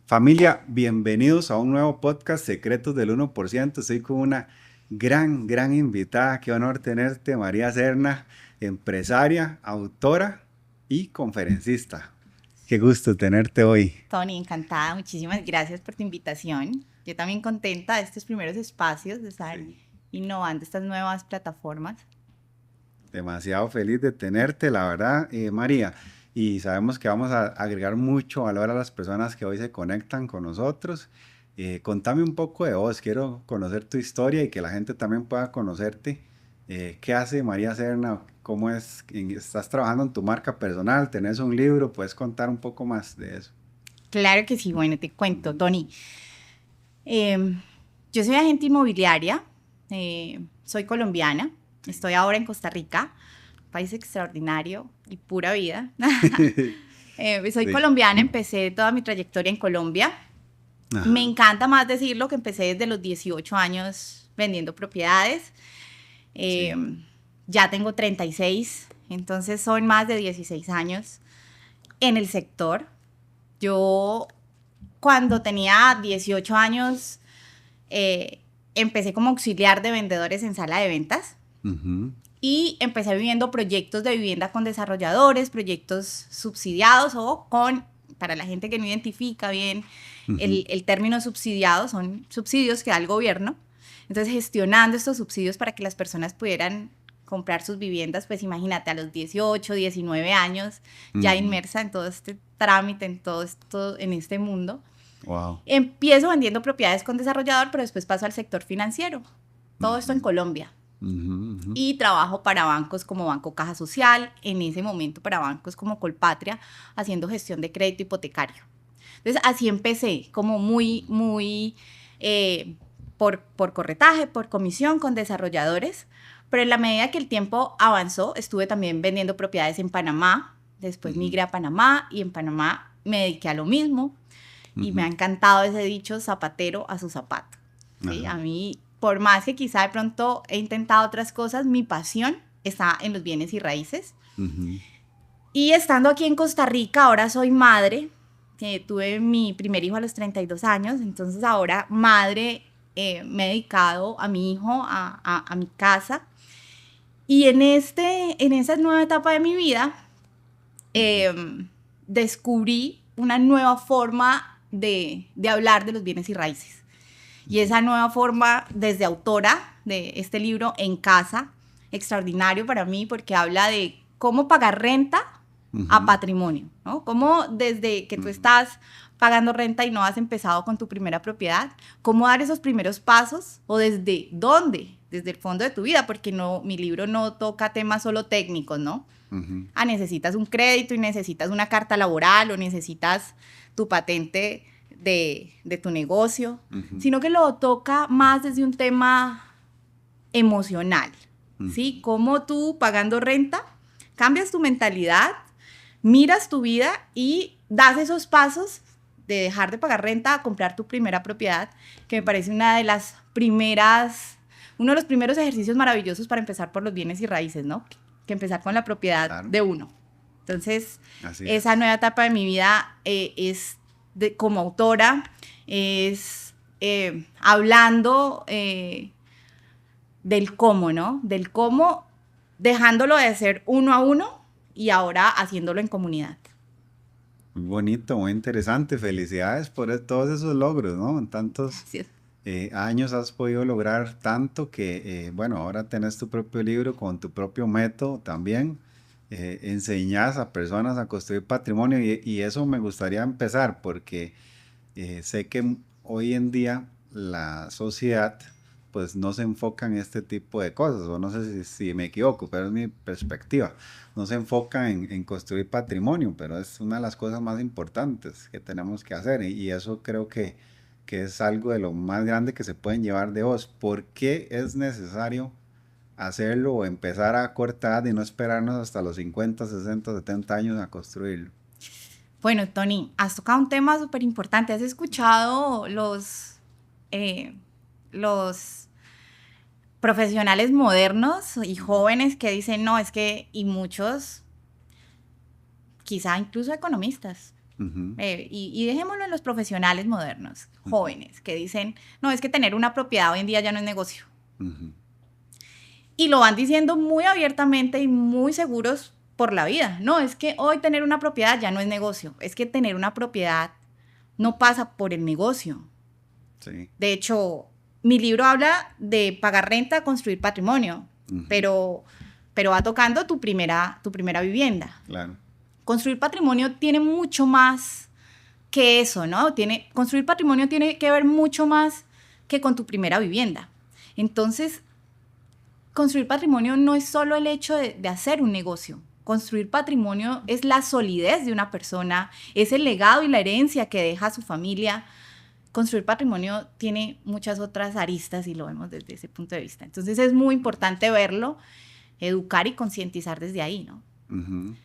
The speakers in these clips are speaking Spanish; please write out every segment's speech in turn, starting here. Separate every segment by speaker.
Speaker 1: Familia, bienvenidos a un nuevo podcast Secretos del 1%. Estoy con una gran invitada. Qué honor tenerte, María Serna, empresaria, autora y conferencista. Qué gusto tenerte hoy.
Speaker 2: Tony, encantada, muchísimas gracias por tu invitación. Yo también contenta de estos primeros espacios, de estar innovando estas nuevas plataformas.
Speaker 1: Demasiado feliz de tenerte, la verdad, María. Y sabemos que vamos a agregar mucho valor a las personas que hoy se conectan con nosotros. Contame un poco de vos, quiero conocer tu historia y que la gente también pueda conocerte. ¿Qué hace María Serna? ¿Cómo es? ¿Estás trabajando en tu marca personal? ¿Tenés un libro? ¿Puedes contar un poco más de eso?
Speaker 2: Claro que sí, bueno, te cuento, Tony. Yo soy agente inmobiliaria, soy colombiana, estoy ahora en Costa Rica, país extraordinario y pura vida. Soy
Speaker 1: Sí.
Speaker 2: colombiana, empecé toda mi trayectoria en Colombia. Me
Speaker 1: Ajá.
Speaker 2: encanta más decirlo que empecé desde los 18 años vendiendo propiedades. Eh,
Speaker 1: Sí.
Speaker 2: ya tengo 36, entonces son más de 16 años en el sector. Yo cuando tenía 18 años empecé como auxiliar de vendedores en sala de ventas
Speaker 1: Ujú.
Speaker 2: y empecé viviendo proyectos de vivienda con desarrolladores, proyectos subsidiados o con, para la gente que no identifica bien
Speaker 1: Ujú.
Speaker 2: el término subsidiado, son subsidios que da el gobierno. Entonces, gestionando estos subsidios para que las personas pudieran comprar sus viviendas, pues imagínate, a los 18, 19 años, ya
Speaker 1: Ujú.
Speaker 2: inmersa en todo este trámite, en todo esto, en este mundo.
Speaker 1: Wow.
Speaker 2: Empiezo vendiendo propiedades con desarrollador, pero después paso al sector financiero. Todo esto en
Speaker 1: Ujú.
Speaker 2: Colombia.
Speaker 1: Ujú. Ujú.
Speaker 2: Y trabajo para bancos como Banco Caja Social, en ese momento para bancos como Colpatria, haciendo gestión de crédito hipotecario. Entonces, así empecé, como muy por corretaje, por comisión con desarrolladores, pero en la medida que el tiempo avanzó, estuve también vendiendo propiedades en Panamá, después
Speaker 1: Ujú.
Speaker 2: migré a Panamá y en Panamá me dediqué a lo mismo y me ha
Speaker 1: Ujú.
Speaker 2: encantado ese dicho, zapatero a su zapato. ¿Sí?
Speaker 1: Ajá.
Speaker 2: A mí, por más que quizá de pronto he intentado otras cosas, mi pasión está en los bienes y raíces.
Speaker 1: Ujú.
Speaker 2: Y estando aquí en Costa Rica, ahora soy madre, tuve mi primer hijo a los 32 años, entonces ahora madre, me he dedicado a mi hijo, a mi casa. Y en esa nueva etapa de mi vida,
Speaker 1: Ujú.
Speaker 2: descubrí una nueva forma de hablar de los bienes y raíces. Y esa nueva forma, desde autora de este libro En Casa, extraordinario para mí porque habla de cómo pagar renta a
Speaker 1: Ujú.
Speaker 2: patrimonio, ¿no? Cómo desde que tú
Speaker 1: Ujú.
Speaker 2: estás pagando renta y no has empezado con tu primera propiedad, cómo dar esos primeros pasos o desde dónde, desde el fondo de tu vida, porque no, mi libro no toca temas solo técnicos, ¿no?
Speaker 1: Ujú.
Speaker 2: Ah, necesitas un crédito y necesitas una carta laboral o necesitas tu patente de tu negocio,
Speaker 1: Ujú.
Speaker 2: sino que lo toca más desde un tema emocional, ¿sí?
Speaker 1: Ujú.
Speaker 2: Cómo tú pagando renta cambias tu mentalidad, miras tu vida y das esos pasos de dejar de pagar renta a comprar tu primera propiedad, que me parece una de las primeras, uno de los primeros ejercicios maravillosos para empezar por los bienes y raíces, ¿no? Que empezar con la propiedad
Speaker 1: Claro,
Speaker 2: de uno. Entonces,
Speaker 1: así
Speaker 2: esa
Speaker 1: es.
Speaker 2: nueva etapa de mi vida como autora, es hablando del cómo, ¿no? Del cómo, dejándolo de hacer uno a uno y ahora haciéndolo en comunidad.
Speaker 1: Muy bonito, muy interesante. Felicidades por todos esos logros, ¿no? En tantos
Speaker 2: Así es.
Speaker 1: años has podido lograr tanto que, bueno, ahora tenés tu propio libro con tu propio método también. Enseñas a personas a construir patrimonio y eso me gustaría empezar porque sé que hoy en día la sociedad pues no se enfoca en este tipo de cosas, o no sé si me equivoco, pero es mi perspectiva. No se enfoca en construir patrimonio, pero es una de las cosas más importantes que tenemos que hacer y eso creo que es algo de lo más grande que se pueden llevar de vos. ¿Por qué es necesario hacerlo o empezar a corta edad y no esperarnos hasta los 50, 60, 70 años a construirlo?
Speaker 2: Bueno, Tony, has tocado un tema súper importante. ¿Has escuchado los profesionales modernos y
Speaker 1: Ujú.
Speaker 2: jóvenes que dicen, no, es que, y muchos, quizá incluso economistas?
Speaker 1: Ujú,
Speaker 2: Y dejémoslo en los profesionales modernos, jóvenes, que dicen, no, es que tener una propiedad hoy en día ya no es negocio.
Speaker 1: ujú.
Speaker 2: Y lo van diciendo muy abiertamente y muy seguros por la vida. No, es que hoy tener una propiedad ya no es negocio. Es que tener una propiedad no pasa por el negocio.
Speaker 1: Sí.
Speaker 2: De hecho, mi libro habla de pagar renta, construir patrimonio,
Speaker 1: Ujú,
Speaker 2: pero, pero va tocando tu primera vivienda.
Speaker 1: claro.
Speaker 2: Construir patrimonio tiene mucho más que eso, ¿no? Construir patrimonio tiene que ver mucho más que con tu primera vivienda. Entonces, construir patrimonio no es solo el hecho de hacer un negocio. Construir patrimonio es la solidez de una persona, es el legado y la herencia que deja a su familia. Construir patrimonio tiene muchas otras aristas y lo vemos desde ese punto de vista. Entonces es muy importante verlo, educar y concientizar desde ahí, ¿no?
Speaker 1: Ujú.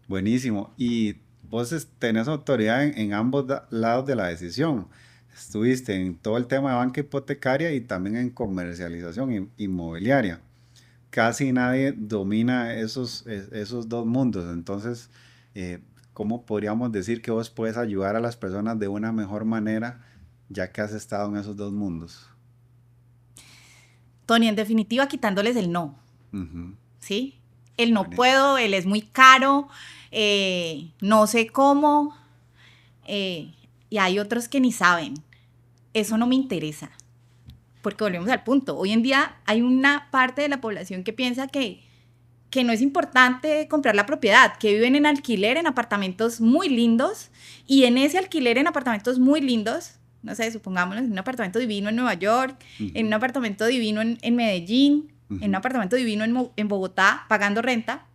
Speaker 1: Buenísimo. Y vos tenés autoridad en ambos lados de la decisión. Estuviste en todo el tema de banca hipotecaria y también en comercialización inmobiliaria. Casi nadie domina esos dos mundos. Entonces, eh, ¿cómo podríamos decir que vos puedes ayudar a las personas de una mejor manera ya que has estado en esos dos mundos?
Speaker 2: Tony, en definitiva, quitándoles el no,
Speaker 1: Ujú.
Speaker 2: ¿sí? El no
Speaker 1: Bueno,
Speaker 2: puedo, él es muy caro, no sé cómo, y hay otros que ni saben. Eso no me interesa, porque volvemos al punto. Hoy en día hay una parte de la población que piensa que no es importante comprar la propiedad, que viven en alquiler en apartamentos muy lindos y en ese alquiler en apartamentos muy lindos, no sé, supongámoslo, en un apartamento divino en Nueva York, en un
Speaker 1: ujú,
Speaker 2: apartamento divino en Medellín, en un
Speaker 1: ujú,
Speaker 2: apartamento divino en Bogotá, pagando renta,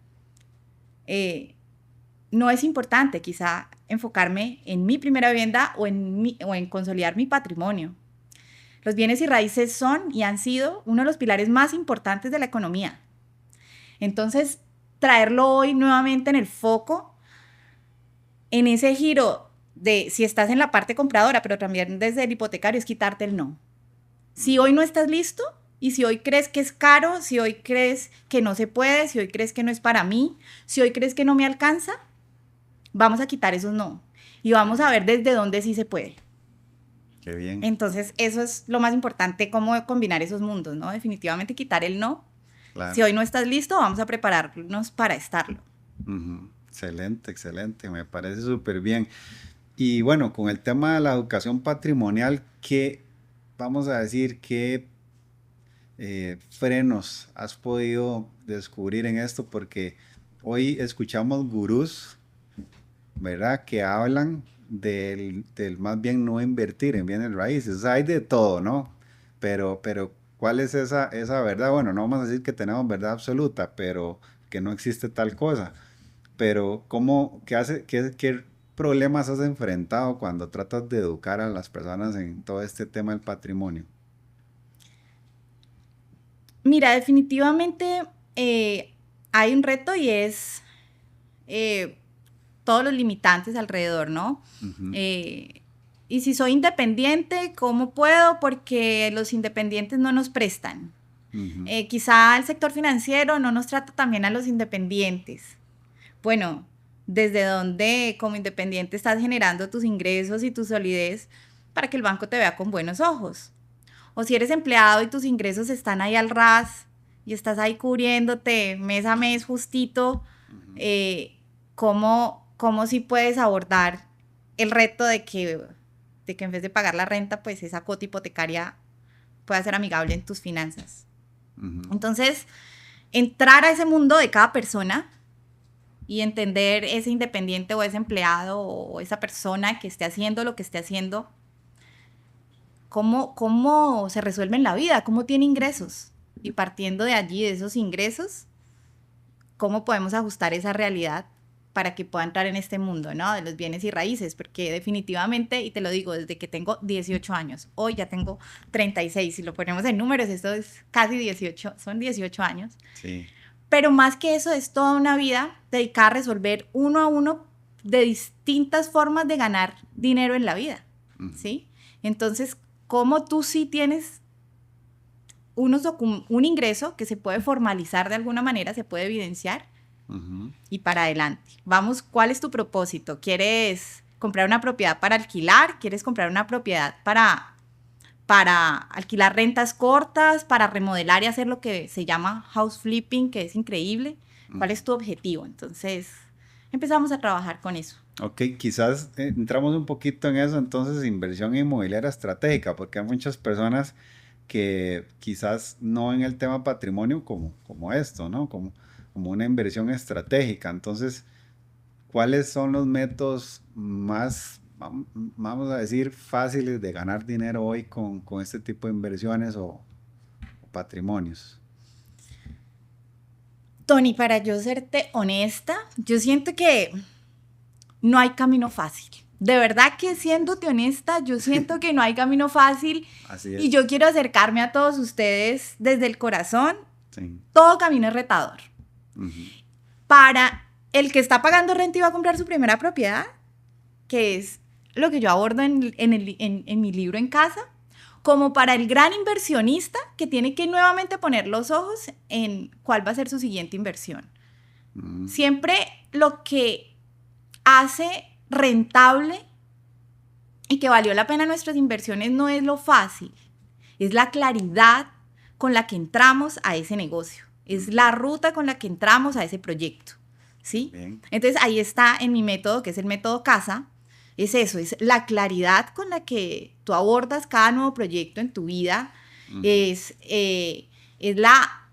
Speaker 2: no es importante quizá enfocarme en mi primera vivienda o en consolidar mi patrimonio. Los bienes y raíces son y han sido uno de los pilares más importantes de la economía. Entonces, traerlo hoy nuevamente en el foco, en ese giro de si estás en la parte compradora, pero también desde el hipotecario, es quitarte el no. Si hoy no estás listo y si hoy crees que es caro, si hoy crees que no se puede, si hoy crees que no es para mí, si hoy crees que no me alcanza, vamos a quitar esos no y vamos a ver desde dónde sí se puede.
Speaker 1: qué bien.
Speaker 2: Entonces, eso es lo más importante, cómo combinar esos mundos, ¿no? Definitivamente quitar el no. Si
Speaker 1: Claro.
Speaker 2: hoy no estás listo, vamos a prepararnos para estarlo.
Speaker 1: Ujú. Excelente, excelente. Me parece súper bien. Y bueno, con el tema de la educación patrimonial, ¿qué vamos a decir, qué frenos has podido descubrir en esto? Porque hoy escuchamos gurús, ¿verdad? Que hablan del más bien no invertir en bienes raíces. O sea, hay de todo, ¿no? Pero ¿cuál es esa verdad? Bueno, no vamos a decir que tenemos verdad absoluta, pero que no existe tal cosa. Pero qué problemas has enfrentado cuando tratas de educar a las personas en todo este tema del patrimonio?
Speaker 2: Mira, definitivamente hay un reto y es eh, todos los limitantes alrededor, ¿no?
Speaker 1: Ujú,
Speaker 2: Eh, y si soy independiente, ¿cómo puedo? Porque los independientes no nos prestan.
Speaker 1: ujú,
Speaker 2: Quizá el sector financiero no nos trata también a los independientes. Bueno, ¿desde dónde como independiente estás generando tus ingresos y tu solidez para que el banco te vea con buenos ojos? O si eres empleado y tus ingresos están ahí al ras y estás ahí cubriéndote mes a mes justito,
Speaker 1: ujú,
Speaker 2: ¿cómo si puedes abordar el reto de que en vez de pagar la renta, pues esa cuota hipotecaria pueda ser amigable en tus finanzas?
Speaker 1: ujú.
Speaker 2: Entonces, entrar a ese mundo de cada persona y entender ese independiente o ese empleado o esa persona que esté haciendo lo que esté haciendo, cómo se resuelve en la vida, cómo tiene ingresos. Y partiendo de allí, de esos ingresos, cómo podemos ajustar esa realidad para que pueda entrar en este mundo, ¿no? De los bienes y raíces, porque definitivamente, y te lo digo, desde que tengo 18 años, hoy ya tengo 36, si lo ponemos en números, esto es casi 18, son 18 años,
Speaker 1: Sí.
Speaker 2: pero más que eso es toda una vida dedicada a resolver uno a uno de distintas formas de ganar dinero en la vida,
Speaker 1: Ujú,
Speaker 2: ¿sí? Entonces, ¿cómo tú sí tienes un ingreso que se puede formalizar de alguna manera, se puede evidenciar?
Speaker 1: Ujú.
Speaker 2: y para adelante. Vamos, ¿cuál es tu propósito? ¿Quieres comprar una propiedad para alquilar? ¿Quieres comprar una propiedad para alquilar rentas cortas, para remodelar y hacer lo que se llama house flipping, que es increíble? ¿Cuál es tu objetivo? Entonces, empezamos a trabajar con eso.
Speaker 1: Ok, quizás entramos un poquito en eso, entonces, inversión inmobiliaria estratégica, porque hay muchas personas que quizás no ven el tema patrimonio como esto, ¿no? Como una inversión estratégica. Entonces, ¿cuáles son los métodos más, vamos a decir, fáciles de ganar dinero hoy con este tipo de inversiones o patrimonios?
Speaker 2: Tony, para yo serte honesta, yo siento que no hay camino fácil. De verdad que siéndote honesta, yo siento que no hay camino fácil
Speaker 1: Así
Speaker 2: y
Speaker 1: es.
Speaker 2: yo quiero acercarme a todos ustedes desde el corazón.
Speaker 1: Sí.
Speaker 2: Todo camino es retador.
Speaker 1: Ujú.
Speaker 2: Para el que está pagando renta y va a comprar su primera propiedad, que es lo que yo abordo en mi libro en casa, como para el gran inversionista que tiene que nuevamente poner los ojos en cuál va a ser su siguiente inversión.
Speaker 1: Mm.
Speaker 2: Siempre lo que hace rentable y que valió la pena nuestras inversiones no es lo fácil, es la claridad con la que entramos a ese negocio, es la ruta con la que entramos a ese proyecto, ¿sí?
Speaker 1: Bien.
Speaker 2: Entonces ahí está en mi método, que es el método CASA, es eso, es la claridad con la que tú abordas cada nuevo proyecto en tu vida,
Speaker 1: Ujú.
Speaker 2: es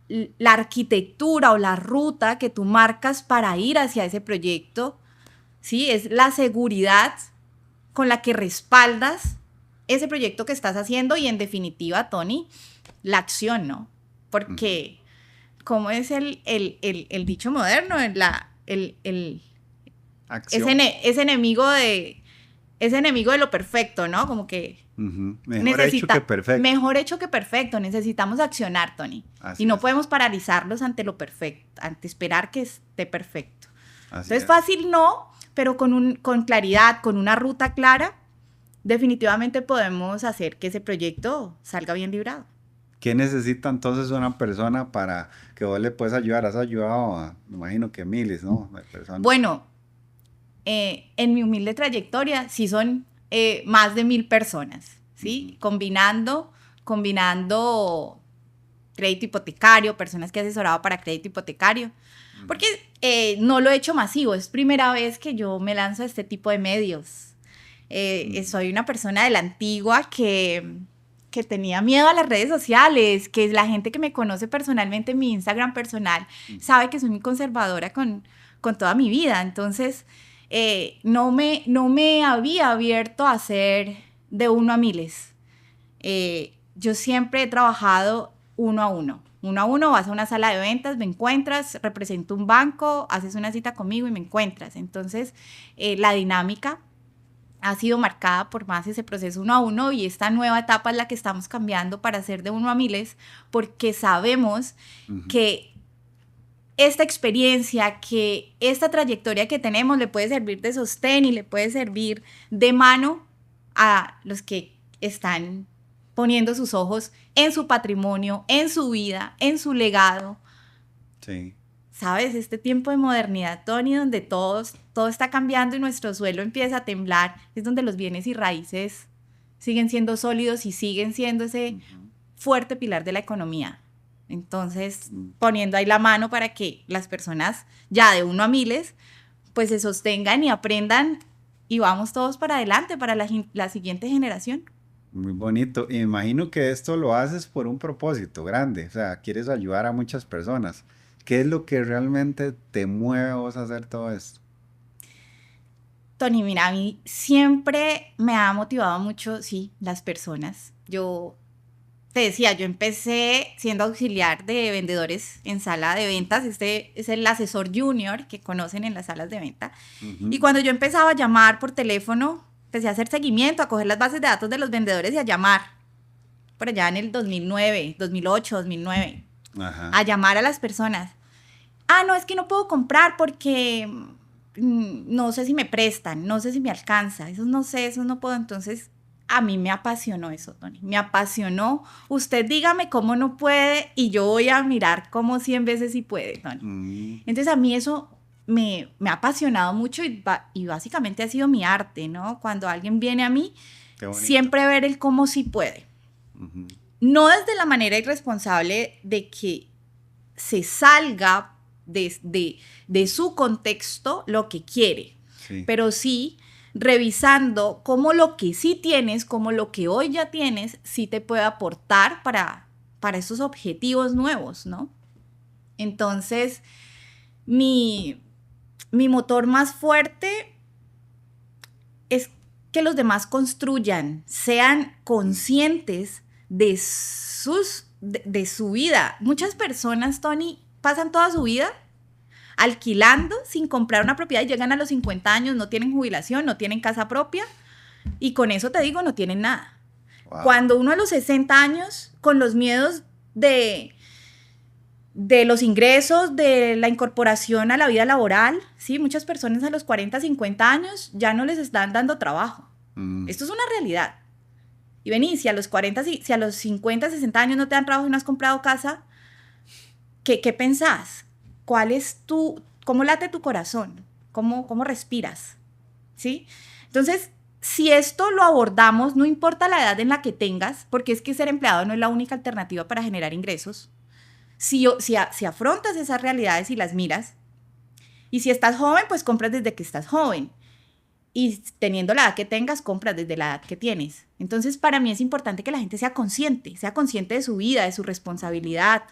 Speaker 2: la arquitectura o la ruta que tú marcas para ir hacia ese proyecto, ¿sí? Es la seguridad con la que respaldas ese proyecto que estás haciendo y en definitiva, Tony, la acción, ¿no? Porque, ¿cómo es el dicho moderno?
Speaker 1: Acción.
Speaker 2: Es enemigo de lo perfecto, ¿no? Como que
Speaker 1: Ujú. Mejor hecho que perfecto.
Speaker 2: mejor hecho que perfecto. Necesitamos accionar, Tony.
Speaker 1: Así
Speaker 2: Y no
Speaker 1: es.
Speaker 2: podemos paralizarlos ante lo perfecto, ante esperar que esté perfecto.
Speaker 1: Así
Speaker 2: Entonces,
Speaker 1: es.
Speaker 2: fácil no, pero con claridad, con una ruta clara, definitivamente podemos hacer que ese proyecto salga bien librado.
Speaker 1: ¿Qué necesita entonces una persona para que vos le puedas ayudar? Has ayudado a, me imagino que miles, ¿no? De personas.
Speaker 2: Bueno, en mi humilde trayectoria, sí son más de 1,000 personas, ¿sí?
Speaker 1: Ujú.
Speaker 2: Combinando crédito hipotecario, personas que he asesorado para crédito hipotecario, porque no lo he hecho masivo, es primera vez que yo me lanzo a este tipo de medios. Soy una persona de la antigua que tenía miedo a las redes sociales, que la gente que me conoce personalmente en mi Instagram personal sabe que soy muy conservadora con toda mi vida, entonces no me había abierto a hacer de 1 a miles. Yo siempre he trabajado 1 a 1. 1 a 1, vas a una sala de ventas, me encuentras, represento un banco, haces una cita conmigo y me encuentras. Entonces, la dinámica ha sido marcada por más ese proceso 1 a 1 y esta nueva etapa es la que estamos cambiando para hacer de 1 a miles, porque sabemos
Speaker 1: Ujú.
Speaker 2: que esta experiencia, que esta trayectoria que tenemos le puede servir de sostén y le puede servir de mano a los que están poniendo sus ojos en su patrimonio, en su vida, en su legado.
Speaker 1: Sí.
Speaker 2: ¿Sabes? Este tiempo de modernidad, Tony, donde todo está cambiando y nuestro suelo empieza a temblar, es donde los bienes y raíces siguen siendo sólidos y siguen siendo ese
Speaker 1: Ujú.
Speaker 2: fuerte pilar de la economía. Entonces,
Speaker 1: Mm.
Speaker 2: poniendo ahí la mano para que las personas ya de 1 a miles, pues se sostengan y aprendan y vamos todos para adelante, para la siguiente generación.
Speaker 1: Muy bonito. Y me imagino que esto lo haces por un propósito grande. O sea, quieres ayudar a muchas personas. ¿Qué es lo que realmente te mueve a vos a hacer todo esto?
Speaker 2: Tony, mira, a mí siempre me ha motivado mucho, sí, las personas. Yo te decía, yo empecé siendo auxiliar de vendedores en sala de ventas. Este es el asesor junior que conocen en las salas de venta. Y
Speaker 1: Ujú.
Speaker 2: cuando yo empezaba a llamar por teléfono, empecé a hacer seguimiento, a coger las bases de datos de los vendedores y a llamar. Por allá en el 2009, 2008, 2009.
Speaker 1: Ajá.
Speaker 2: A llamar a las personas. Ah, no, es que no puedo comprar porque no sé si me prestan, no sé si me alcanza. Eso no sé, eso no puedo. Entonces a mí me apasionó eso, Tony. Me apasionó. Usted dígame cómo no puede y yo voy a mirar cómo 100 veces sí puede, Tony. Entonces a mí eso me ha apasionado mucho y básicamente ha sido mi arte, ¿no? Cuando alguien viene a mí, siempre ver el cómo sí puede. No desde la manera irresponsable de que se salga de su contexto lo que quiere, pero sí revisando cómo lo que sí tienes, cómo lo que hoy ya tienes, sí te puede aportar para esos objetivos nuevos, ¿no? Entonces, mi motor más fuerte es que los demás construyan, sean conscientes de su vida. Muchas personas, Tony, pasan toda su vida alquilando sin comprar una propiedad y llegan a los 50 años, no tienen jubilación, no tienen casa propia y con eso te digo, no tienen nada. Wow. Cuando uno a los 60 años, con los miedos de los ingresos, de la incorporación a la vida laboral, ¿sí? Muchas personas a los 40, 50 años ya no les están dando trabajo. Esto es una realidad. Y vení, si a los 40, si a los 50, 60 años no te dan trabajo y no has comprado casa, ¿qué pensás? ¿Cómo late tu corazón? ¿Cómo respiras? ¿Sí? Entonces, si esto lo abordamos, no importa la edad en la que tengas, porque es que ser empleado no es la única alternativa para generar ingresos. Si afrontas esas realidades y las miras, y si estás joven, pues compras desde que estás joven. Y teniendo la edad que tengas, compras desde la edad que tienes. Entonces, para mí es importante que la gente sea consciente de su vida, de su responsabilidad,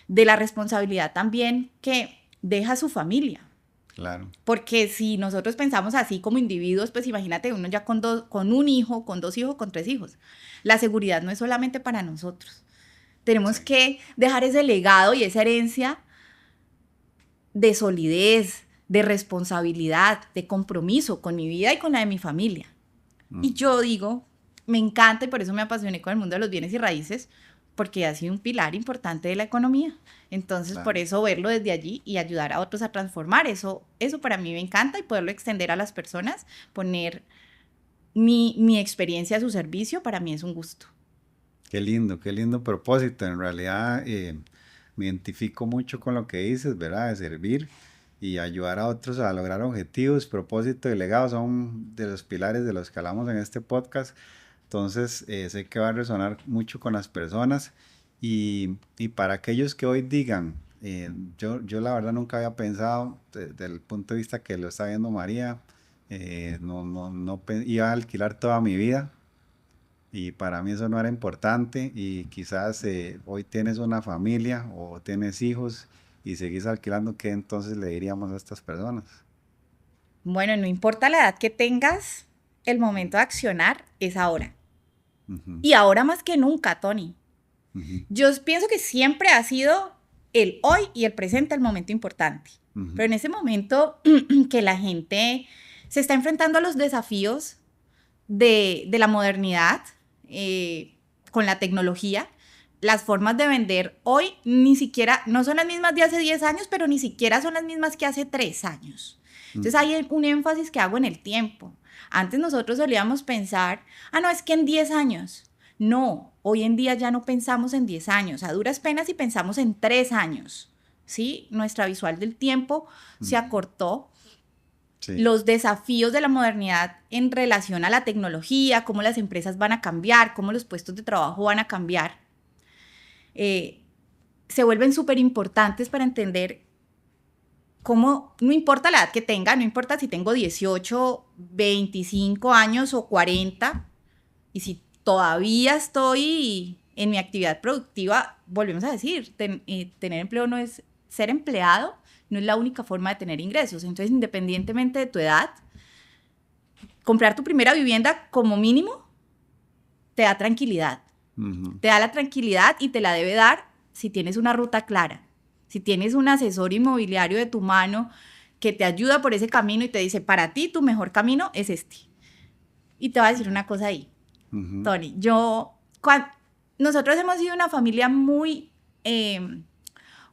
Speaker 2: de la responsabilidad también que deja su familia.
Speaker 1: Claro.
Speaker 2: Porque si nosotros pensamos así como individuos, pues imagínate uno ya con un hijo, con 2 hijos, con 3 hijos. La seguridad no es solamente para nosotros. Tenemos que dejar ese legado y esa herencia de solidez, de responsabilidad, de compromiso con mi vida y con la de mi familia. Y yo digo, me encanta y por eso me apasioné con el mundo de los bienes y raíces, porque ha sido un pilar importante de la economía. Entonces, claro, por eso verlo desde allí y ayudar a otros a transformar, eso para mí me encanta y poderlo extender a las personas, poner mi experiencia a su servicio, para mí es un gusto.
Speaker 1: Qué lindo propósito. En realidad me identifico mucho con lo que dices, ¿verdad? De servir y ayudar a otros a lograr objetivos. Propósito y legado son de los pilares de los que hablamos en este podcast. Entonces sé que va a resonar mucho con las personas y para aquellos que hoy digan, yo la verdad nunca había pensado desde el punto de vista que lo está viendo María, iba a alquilar toda mi vida. Y para mí eso no era importante y quizás hoy tienes una familia o tienes hijos y seguís alquilando, ¿qué entonces le diríamos a estas personas?
Speaker 2: Bueno, no importa la edad que tengas, el momento de accionar es ahora. Y ahora más que nunca, Tony. Yo pienso que siempre ha sido el hoy y el presente el momento importante. Pero en ese momento que la gente se está enfrentando a los desafíos de la modernidad, con la tecnología, las formas de vender hoy ni siquiera, no son las mismas de hace 10 años, pero ni siquiera son las mismas que hace 3 años. Entonces hay un énfasis que hago en el tiempo. Antes nosotros solíamos pensar, no, es que en 10 años. No, hoy en día ya no pensamos en 10 años, a duras penas y pensamos en 3 años. ¿Sí? Nuestra visual del tiempo se acortó. Sí. Los desafíos de la modernidad en relación a la tecnología, cómo las empresas van a cambiar, cómo los puestos de trabajo van a cambiar, se vuelven súper importantes para entender cómo, no importa la edad que tenga, no importa si tengo 18, 25 años o 40, y si todavía estoy en mi actividad productiva, volvemos a decir, tener empleo no es ser empleado, no es la única forma de tener ingresos. Entonces, independientemente de tu edad, comprar tu primera vivienda como mínimo te da tranquilidad. Te da la tranquilidad y te la debe dar si tienes una ruta clara. Si tienes un asesor inmobiliario de tu mano que te ayuda por ese camino y te dice, para ti tu mejor camino es este. Y te voy a decir una cosa ahí, Tony. Nosotros hemos sido una familia muy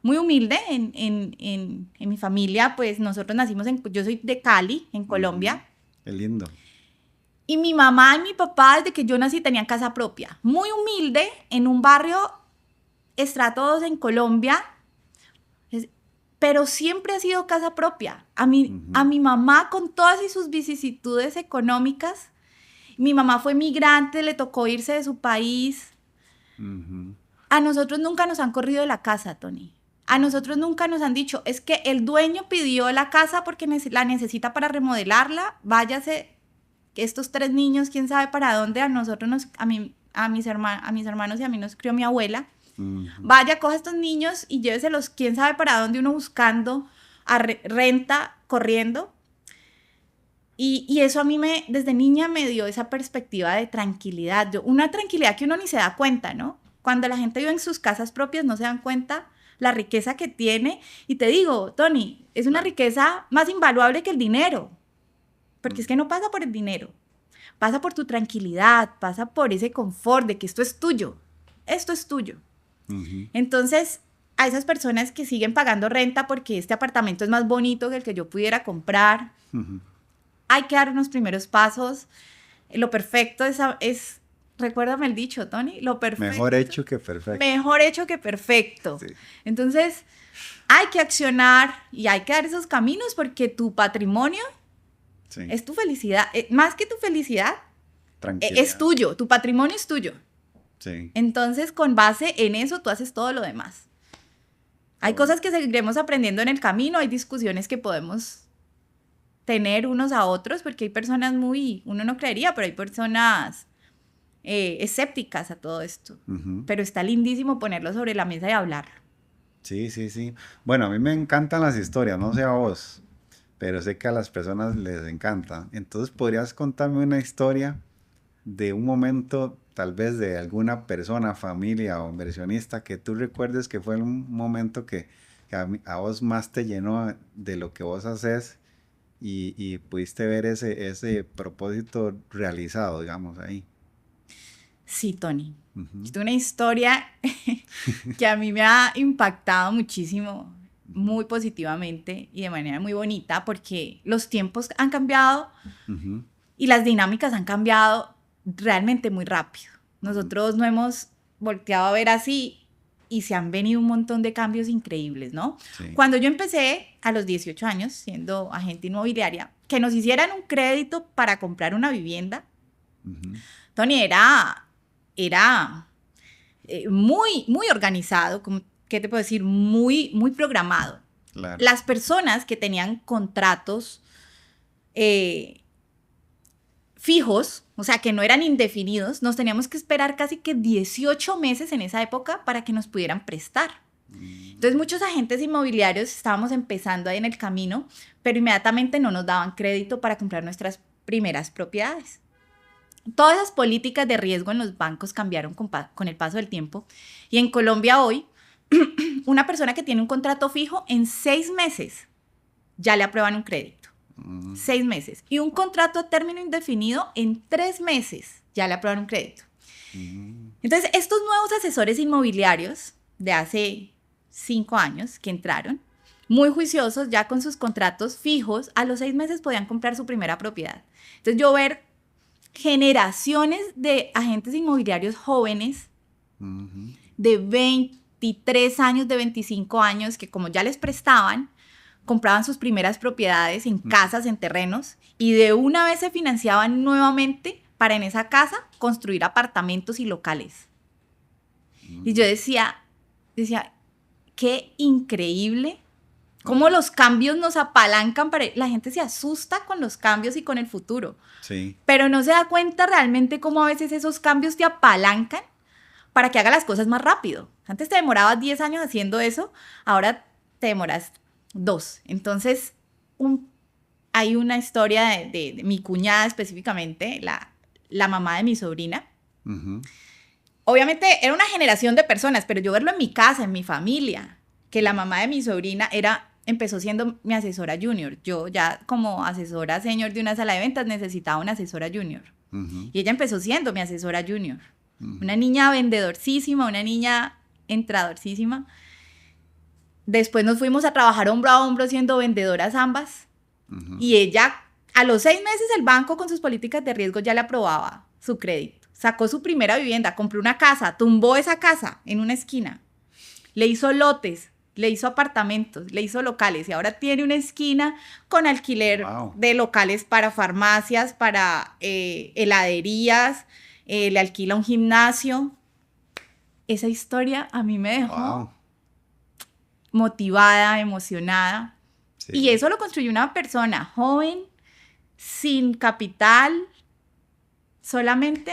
Speaker 2: humilde en mi familia, pues nosotros nacimos yo soy de Cali, en Colombia.
Speaker 1: Qué lindo.
Speaker 2: Y mi mamá y mi papá, desde que yo nací, tenían casa propia. Muy humilde, en un barrio estrato 2 en Colombia, pero siempre ha sido casa propia. A mi mamá, con todas sus vicisitudes económicas, mi mamá fue migrante, le tocó irse de su país. A nosotros nunca nos han corrido de la casa, Tony. A nosotros nunca nos han dicho, es que el dueño pidió la casa porque la necesita para remodelarla, váyase, estos 3 niños, quién sabe para dónde, a mis hermanos y a mí nos crió mi abuela. Vaya, coja a estos niños y lléveselos, quién sabe para dónde, uno buscando a renta, corriendo. Y eso a mí desde niña me dio esa perspectiva de tranquilidad, una tranquilidad que uno ni se da cuenta, ¿no? Cuando la gente vive en sus casas propias no se dan cuenta la riqueza que tiene. Y te digo, Tony, es una riqueza más invaluable que el dinero, porque es que no pasa por el dinero, pasa por tu tranquilidad, pasa por ese confort de que esto es tuyo. Entonces, a esas personas que siguen pagando renta porque este apartamento es más bonito que el que yo pudiera comprar, hay que dar unos primeros pasos. Lo perfecto es, recuérdame el dicho, Tony, lo perfecto.
Speaker 1: Mejor hecho que perfecto.
Speaker 2: Mejor hecho que perfecto.
Speaker 1: Sí.
Speaker 2: Entonces, hay que accionar y hay que dar esos caminos porque tu patrimonio es tu felicidad. Más que tu felicidad, es tuyo. Tu patrimonio es tuyo.
Speaker 1: Sí.
Speaker 2: Entonces, con base en eso, tú haces todo lo demás. Hay cosas que seguiremos aprendiendo en el camino, hay discusiones que podemos tener unos a otros, porque hay personas uno no creería, pero hay personas escépticas a todo esto. Pero está lindísimo ponerlo sobre la mesa y hablarlo.
Speaker 1: Sí. Bueno, a mí me encantan las historias, no sé a vos, pero sé que a las personas les encanta. Entonces, ¿podrías contarme una historia de un momento, tal vez de alguna persona, familia o inversionista que tú recuerdes que fue un momento que a vos más te llenó de lo que vos haces y pudiste ver ese propósito realizado, digamos, ahí?
Speaker 2: Sí, Tony. Es una historia que a mí me ha impactado muchísimo, muy positivamente y de manera muy bonita, porque los tiempos han cambiado y las dinámicas han cambiado realmente muy rápido. Nosotros no hemos volteado a ver así y se han venido un montón de cambios increíbles, ¿no? Sí. Cuando yo empecé a los 18 años siendo agente inmobiliaria, que nos hicieran un crédito para comprar una vivienda, Tony, era muy organizado, ¿qué te puedo decir? Muy programado. Claro. Las personas que tenían contratos fijos, o sea, que no eran indefinidos, nos teníamos que esperar casi que 18 meses en esa época para que nos pudieran prestar. Entonces, muchos agentes inmobiliarios estábamos empezando ahí en el camino, pero inmediatamente no nos daban crédito para comprar nuestras primeras propiedades. Todas esas políticas de riesgo en los bancos cambiaron con el paso del tiempo. Y en Colombia hoy, una persona que tiene un contrato fijo, en 6 meses ya le aprueban un crédito. 6 meses. Y un contrato a término indefinido, en 3 meses ya le aprueban un crédito. Entonces, estos nuevos asesores inmobiliarios de hace 5 años que entraron, muy juiciosos, ya con sus contratos fijos, a los 6 meses podían comprar su primera propiedad. Entonces, yo ver generaciones de agentes inmobiliarios jóvenes de 23 años, de 25 años, que como ya les prestaban, compraban sus primeras propiedades en casas, en terrenos, y de una vez se financiaban nuevamente para en esa casa construir apartamentos y locales. Y yo decía, qué increíble cómo los cambios nos apalancan. La gente se asusta con los cambios y con el futuro. Sí. Pero no se da cuenta realmente cómo a veces esos cambios te apalancan para que hagas las cosas más rápido. Antes te demorabas 10 años haciendo eso, ahora te demoras 2. Entonces, hay una historia de mi cuñada específicamente, la mamá de mi sobrina. Obviamente era una generación de personas, pero yo verlo en mi casa, en mi familia, que la mamá de mi sobrina empezó siendo mi asesora junior. Yo ya como asesora senior de una sala de ventas necesitaba una asesora junior. Y ella empezó siendo mi asesora junior. Una niña vendedorcísima, una niña entradorcísima. Después nos fuimos a trabajar hombro a hombro siendo vendedoras ambas. Y ella A los 6 meses el banco con sus políticas de riesgo ya le aprobaba su crédito. Sacó su primera vivienda, compró una casa, tumbó esa casa en una esquina, le hizo lotes, le hizo apartamentos, le hizo locales y ahora tiene una esquina con alquiler
Speaker 1: Wow.
Speaker 2: de locales para farmacias, para heladerías, le alquila un gimnasio. Esa historia a mí me dejó
Speaker 1: Wow.
Speaker 2: motivada, emocionada.
Speaker 1: Sí.
Speaker 2: Y eso lo construyó una persona joven, sin capital, solamente,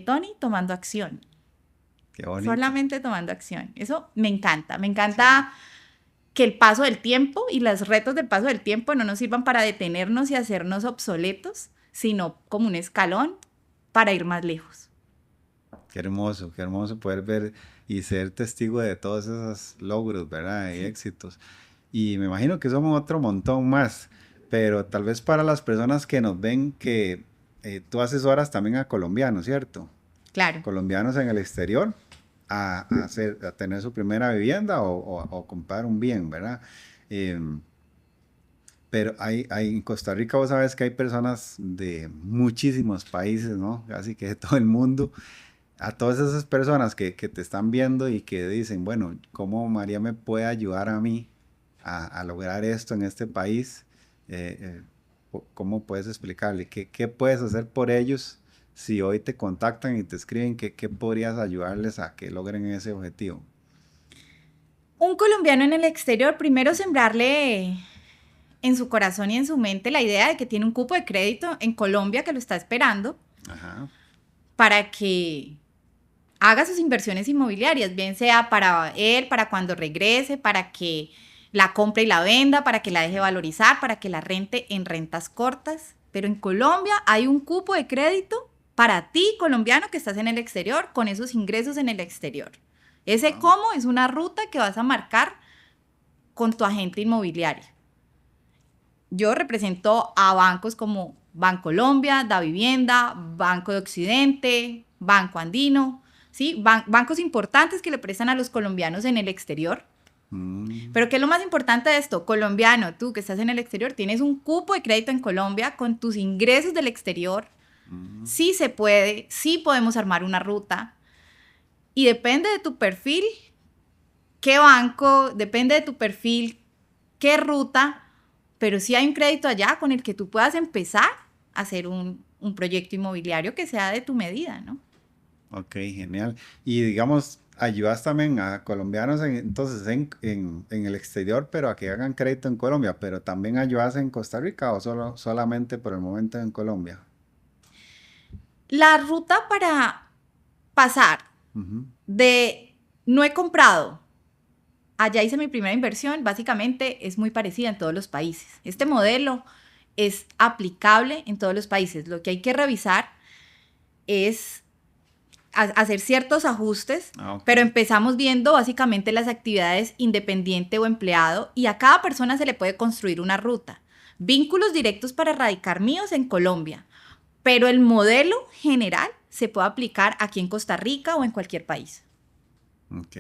Speaker 2: Tony, tomando acción.
Speaker 1: Qué bonito.
Speaker 2: Solamente tomando acción. Eso me encanta. Me encanta que el paso del tiempo y los retos del paso del tiempo no nos sirvan para detenernos y hacernos obsoletos, sino como un escalón para ir más lejos.
Speaker 1: Qué hermoso poder ver y ser testigo de todos esos logros, ¿verdad? Y éxitos. Y me imagino que somos otro montón más, pero tal vez para las personas que nos ven que tú asesoras también a colombianos, ¿cierto?
Speaker 2: Claro.
Speaker 1: Colombianos en el exterior a tener su primera vivienda o comprar un bien, ¿verdad? Pero en Costa Rica vos sabes que hay personas de muchísimos países, ¿no? Casi que de todo el mundo. A todas esas personas que te están viendo y que dicen, bueno, ¿cómo María me puede ayudar a mí a lograr esto en este país? ¿Cómo puedes explicarle? ¿Qué puedes hacer por ellos si hoy te contactan y te escriben? ¿Qué podrías ayudarles a que logren ese objetivo?
Speaker 2: Un colombiano en el exterior, primero sembrarle en su corazón y en su mente la idea de que tiene un cupo de crédito en Colombia que lo está esperando.
Speaker 1: Ajá.
Speaker 2: Para que haga sus inversiones inmobiliarias, bien sea para él, para cuando regrese, para que la compre y la venda, para que la deje valorizar, para que la rente en rentas cortas. Pero en Colombia hay un cupo de crédito para ti, colombiano, que estás en el exterior, con esos ingresos en el exterior. Ese cómo es una ruta que vas a marcar con tu agente inmobiliario. Yo represento a bancos como Bancolombia, Davivienda, Banco de Occidente, Banco Andino, ¿sí? Bancos importantes que le prestan a los colombianos en el exterior. Pero ¿qué es lo más importante de esto? Colombiano, tú que estás en el exterior, tienes un cupo de crédito en Colombia con tus ingresos del exterior. Sí se puede, sí podemos armar una ruta. Y depende de tu perfil, qué banco, depende de tu perfil, qué ruta, pero sí hay un crédito allá con el que tú puedas empezar a hacer un proyecto inmobiliario que sea de tu medida, ¿no?
Speaker 1: Ok, genial. Y digamos, ayudas también a colombianos entonces en el exterior, pero a que hagan crédito en Colombia, pero también ayudas en Costa Rica o solamente por el momento en Colombia.
Speaker 2: La ruta para pasar de no he comprado, allá hice mi primera inversión, básicamente es muy parecida en todos los países. Este modelo es aplicable en todos los países. Lo que hay que revisar es hacer ciertos ajustes,
Speaker 1: Okay.
Speaker 2: pero empezamos viendo básicamente las actividades independiente o empleado y a cada persona se le puede construir una ruta. Vínculos directos para radicar míos en Colombia, pero el modelo general se puede aplicar aquí en Costa Rica o en cualquier país.
Speaker 1: Ok.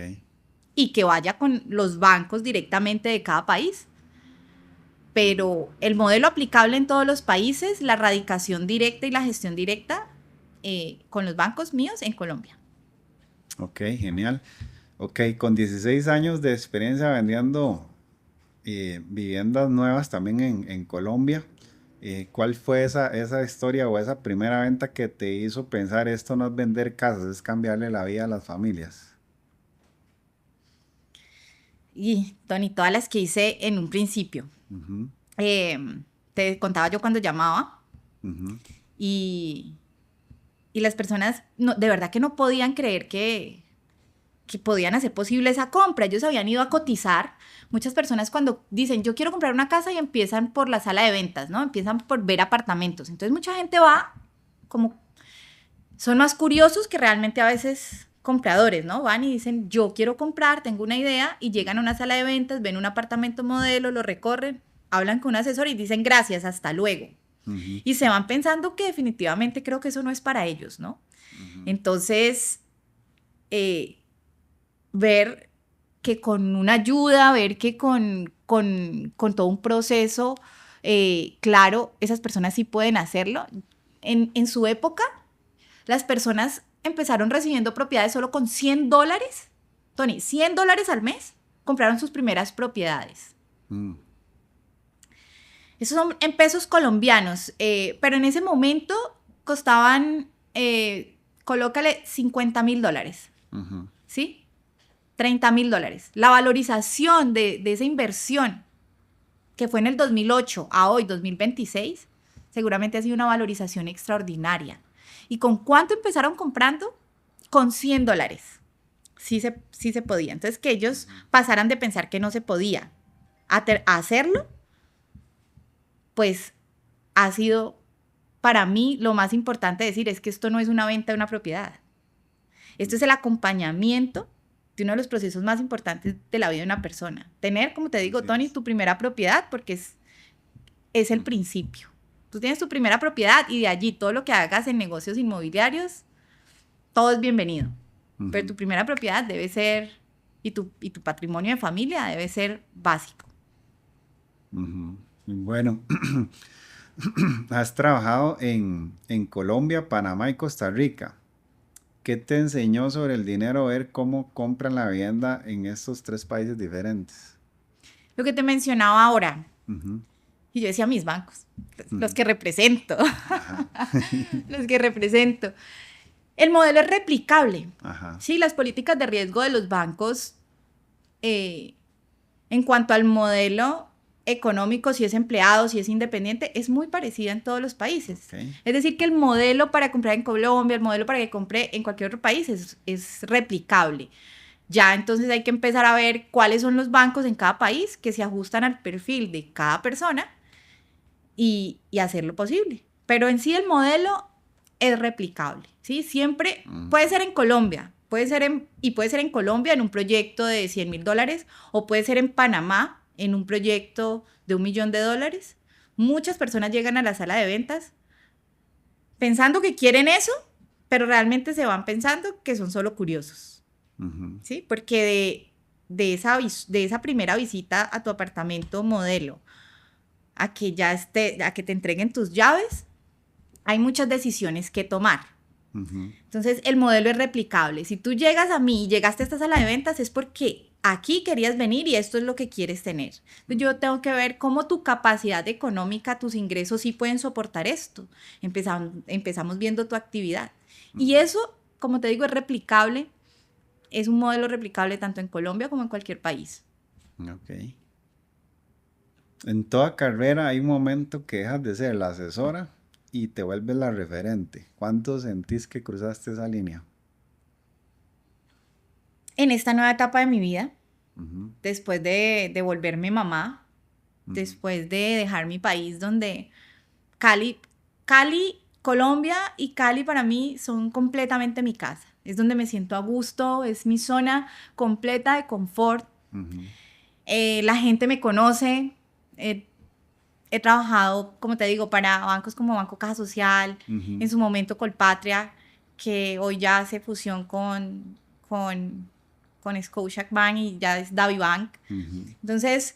Speaker 2: Y que vaya con los bancos directamente de cada país. Pero el modelo aplicable en todos los países, la radicación directa y la gestión directa con los bancos míos en Colombia.
Speaker 1: Ok, genial. Ok, con 16 años de experiencia vendiendo viviendas nuevas también en Colombia, ¿cuál fue esa historia o esa primera venta que te hizo pensar esto no es vender casas, es cambiarle la vida a las familias?
Speaker 2: Y, Tony, todas las que hice en un principio.
Speaker 1: Uh-huh.
Speaker 2: Te contaba yo cuando llamaba
Speaker 1: Uh-huh.
Speaker 2: y las personas de verdad que no podían creer que podían hacer posible esa compra. Ellos habían ido a cotizar. Muchas personas cuando dicen, yo quiero comprar una casa y empiezan por la sala de ventas, ¿no? Empiezan por ver apartamentos. Entonces mucha gente va como... Son más curiosos que realmente a veces compradores, ¿no? Van y dicen, yo quiero comprar, tengo una idea, y llegan a una sala de ventas, ven un apartamento modelo, lo recorren, hablan con un asesor y dicen, gracias, hasta luego. Uh-huh. Y se van pensando que definitivamente creo que eso no es para ellos, ¿no? Uh-huh. Entonces, ver que con una ayuda, ver que con todo un proceso claro, esas personas sí pueden hacerlo. En su época, las personas empezaron recibiendo propiedades solo con $100. Tony, $100 al mes, compraron sus primeras propiedades. Esos son en pesos colombianos, pero en ese momento costaban, colócale $50,000, ¿sí? $30,000. La valorización de esa inversión, que fue en el 2008 a hoy, 2026, seguramente ha sido una valorización extraordinaria. ¿Y con cuánto empezaron comprando? Con $100. Sí se podía. Entonces, que ellos pasaran de pensar que no se podía a hacerlo, pues ha sido para mí lo más importante decir es que esto no es una venta de una propiedad. Esto es el acompañamiento de uno de los procesos más importantes de la vida de una persona. Tener, como te digo, Tony, tu primera propiedad, porque es el principio. Tú tienes tu primera propiedad y de allí todo lo que hagas en negocios inmobiliarios, todo es bienvenido. Pero tu primera propiedad debe ser, y tu patrimonio de familia debe ser básico.
Speaker 1: Bueno, has trabajado en Colombia, Panamá y Costa Rica. ¿Qué te enseñó sobre el dinero, ver cómo compran la vivienda en estos 3 países diferentes?
Speaker 2: Lo que te mencionaba ahora, y yo decía mis bancos, los que represento, los que represento. El modelo es replicable. Sí, las políticas de riesgo de los bancos, en cuanto al modelo económico, si es empleado, si es independiente, es muy parecida en todos los países. Es decir, que el modelo para comprar en Colombia, el modelo para que compre en cualquier otro país es replicable. Ya entonces hay que empezar a ver cuáles son los bancos en cada país que se ajustan al perfil de cada persona y hacer lo posible. Pero en sí el modelo es replicable, ¿sí? Siempre puede ser en Colombia, puede ser en Colombia en un proyecto de $100,000, o puede ser en Panamá en un proyecto de $1 millón. Muchas personas llegan a la sala de ventas pensando que quieren eso, pero realmente se van pensando que son solo curiosos. ¿Sí? Porque de esa primera visita a tu apartamento modelo a que te entreguen tus llaves, hay muchas decisiones que tomar. Entonces, el modelo es replicable. Si tú llegas a mí y llegaste a esta sala de ventas, es porque aquí querías venir y esto es lo que quieres tener. Entonces, yo tengo que ver cómo tu capacidad económica, tus ingresos sí pueden soportar esto. Empezamos viendo tu actividad. Y eso, como te digo, es replicable. Es un modelo replicable tanto en Colombia como en cualquier país.
Speaker 1: Ok. En toda carrera hay un momento que dejas de ser la asesora y te vuelves la referente. ¿Cuánto sentís que cruzaste esa línea?
Speaker 2: En esta nueva etapa de mi vida, después de volverme mamá, después de dejar mi país donde Cali, Colombia y Cali para mí son completamente mi casa. Es donde me siento a gusto, es mi zona completa de confort. La gente me conoce. He trabajado, como te digo, para bancos como Banco Caja Social, en su momento Colpatria, que hoy ya hace fusión con Scotiabank y ya es DaviBank. Entonces,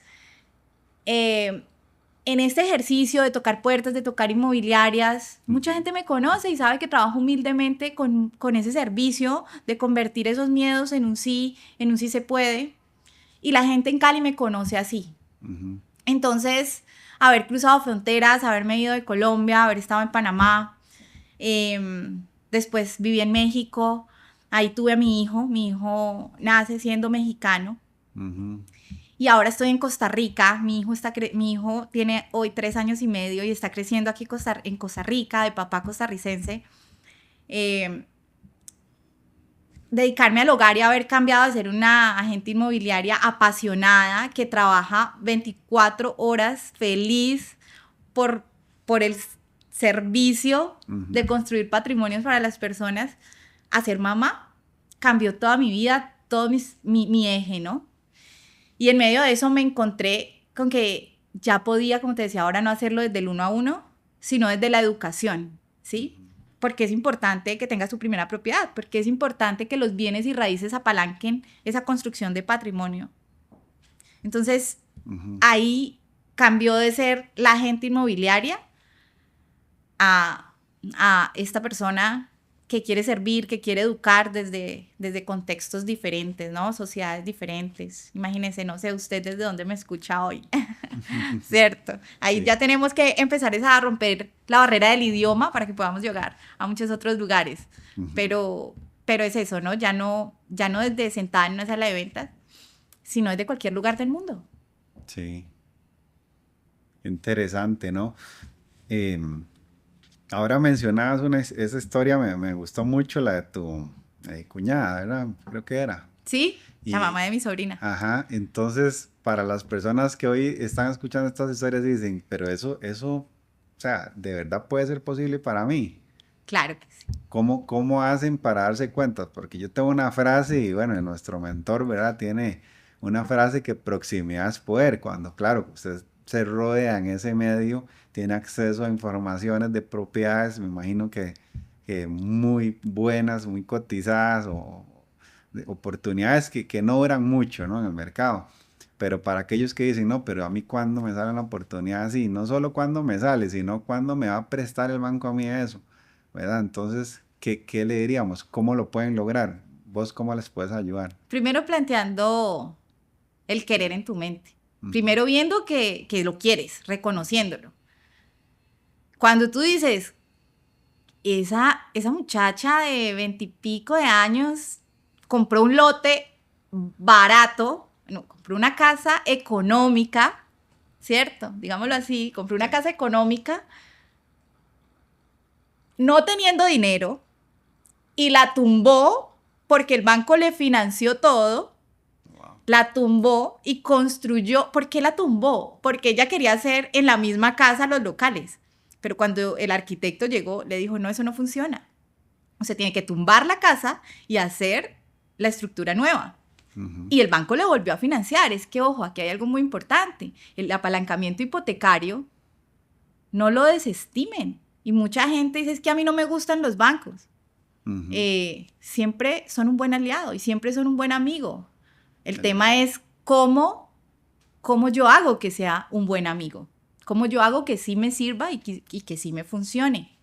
Speaker 2: en este ejercicio de tocar puertas, de tocar inmobiliarias, mucha gente me conoce y sabe que trabajo humildemente con ese servicio de convertir esos miedos en un sí se puede. Y la gente en Cali me conoce así. Entonces, haber cruzado fronteras, haberme ido de Colombia, haber estado en Panamá, después viví en México, ahí tuve a mi hijo nace siendo mexicano, y ahora estoy en Costa Rica. Mi hijo tiene hoy 3 años y medio y está creciendo aquí en Costa Rica, de papá costarricense. Dedicarme al hogar y haber cambiado de ser una agente inmobiliaria apasionada que trabaja 24 horas feliz por el servicio de construir patrimonios para las personas, a ser mamá, cambió toda mi vida, todo mi eje, ¿no? Y en medio de eso me encontré con que ya podía, como te decía ahora, no hacerlo desde el 1 a 1, sino desde la educación, ¿sí? Porque es importante que tengas tu primera propiedad, porque es importante que los bienes y raíces apalanquen esa construcción de patrimonio. Entonces, ahí cambió de ser la agente inmobiliaria a esta persona que quiere servir, que quiere educar desde contextos diferentes, ¿no? Sociedades diferentes. Imagínense, no sé usted desde dónde me escucha hoy, ¿cierto? Ahí
Speaker 1: Sí.
Speaker 2: ya tenemos que empezar a romper la barrera del idioma para que podamos llegar a muchos otros lugares.
Speaker 1: Ujú.
Speaker 2: Pero es eso, ¿no? Ya no desde sentada en una sala de ventas, sino desde cualquier lugar del mundo.
Speaker 1: Sí. Interesante, ¿no? Em, Ahora mencionabas esa historia, me gustó mucho, la de tu cuñada, ¿verdad? Creo que era.
Speaker 2: ¿Sí? La
Speaker 1: Y,
Speaker 2: mamá de mi sobrina.
Speaker 1: ajá, entonces, para las personas que hoy están escuchando estas historias dicen, pero o sea, ¿de verdad puede ser posible para mí?
Speaker 2: Claro que sí.
Speaker 1: ¿Cómo hacen para darse cuenta? Porque yo tengo una frase y bueno, nuestro mentor, ¿verdad? Tiene una frase que proximidad es poder. Cuando, claro, usted se rodea en ese medio, tiene acceso a informaciones de propiedades, me imagino que muy buenas, muy cotizadas o de oportunidades que no duran mucho, ¿no? En el mercado. Pero para aquellos que dicen, no, pero a mí cuándo me sale la oportunidad así, no solo cuándo me sale, sino cuándo me va a prestar el banco a mí eso. ¿Verdad? Entonces, ¿qué le diríamos? ¿Cómo lo pueden lograr? ¿Vos cómo les puedes ayudar?
Speaker 2: Primero planteando el querer en tu mente.
Speaker 1: Ujú.
Speaker 2: Primero viendo que lo quieres, reconociéndolo. Cuando tú dices, esa muchacha de 20 y pico de años compró un lote barato, no, compró una casa económica, ¿cierto? Digámoslo así, compró una
Speaker 1: Sí.
Speaker 2: casa económica no teniendo dinero y la tumbó porque el banco le financió todo.
Speaker 1: Wow.
Speaker 2: La tumbó y construyó. ¿Por qué la tumbó? Porque ella quería hacer en la misma casa los locales. Pero cuando el arquitecto llegó, le dijo, no, eso no funciona. O sea, tiene que tumbar la casa y hacer la estructura nueva.
Speaker 1: Ujú.
Speaker 2: Y el banco le volvió a financiar. Es que, ojo, aquí hay algo muy importante. El apalancamiento hipotecario, no lo desestimen. Y mucha gente dice, es que a mí no me gustan los bancos.
Speaker 1: Ujú.
Speaker 2: Siempre son un buen aliado y siempre son un buen amigo. El
Speaker 1: Es
Speaker 2: tema
Speaker 1: verdad.
Speaker 2: es cómo yo hago que sea un buen amigo, cómo yo hago que sí me sirva y que sí me funcione.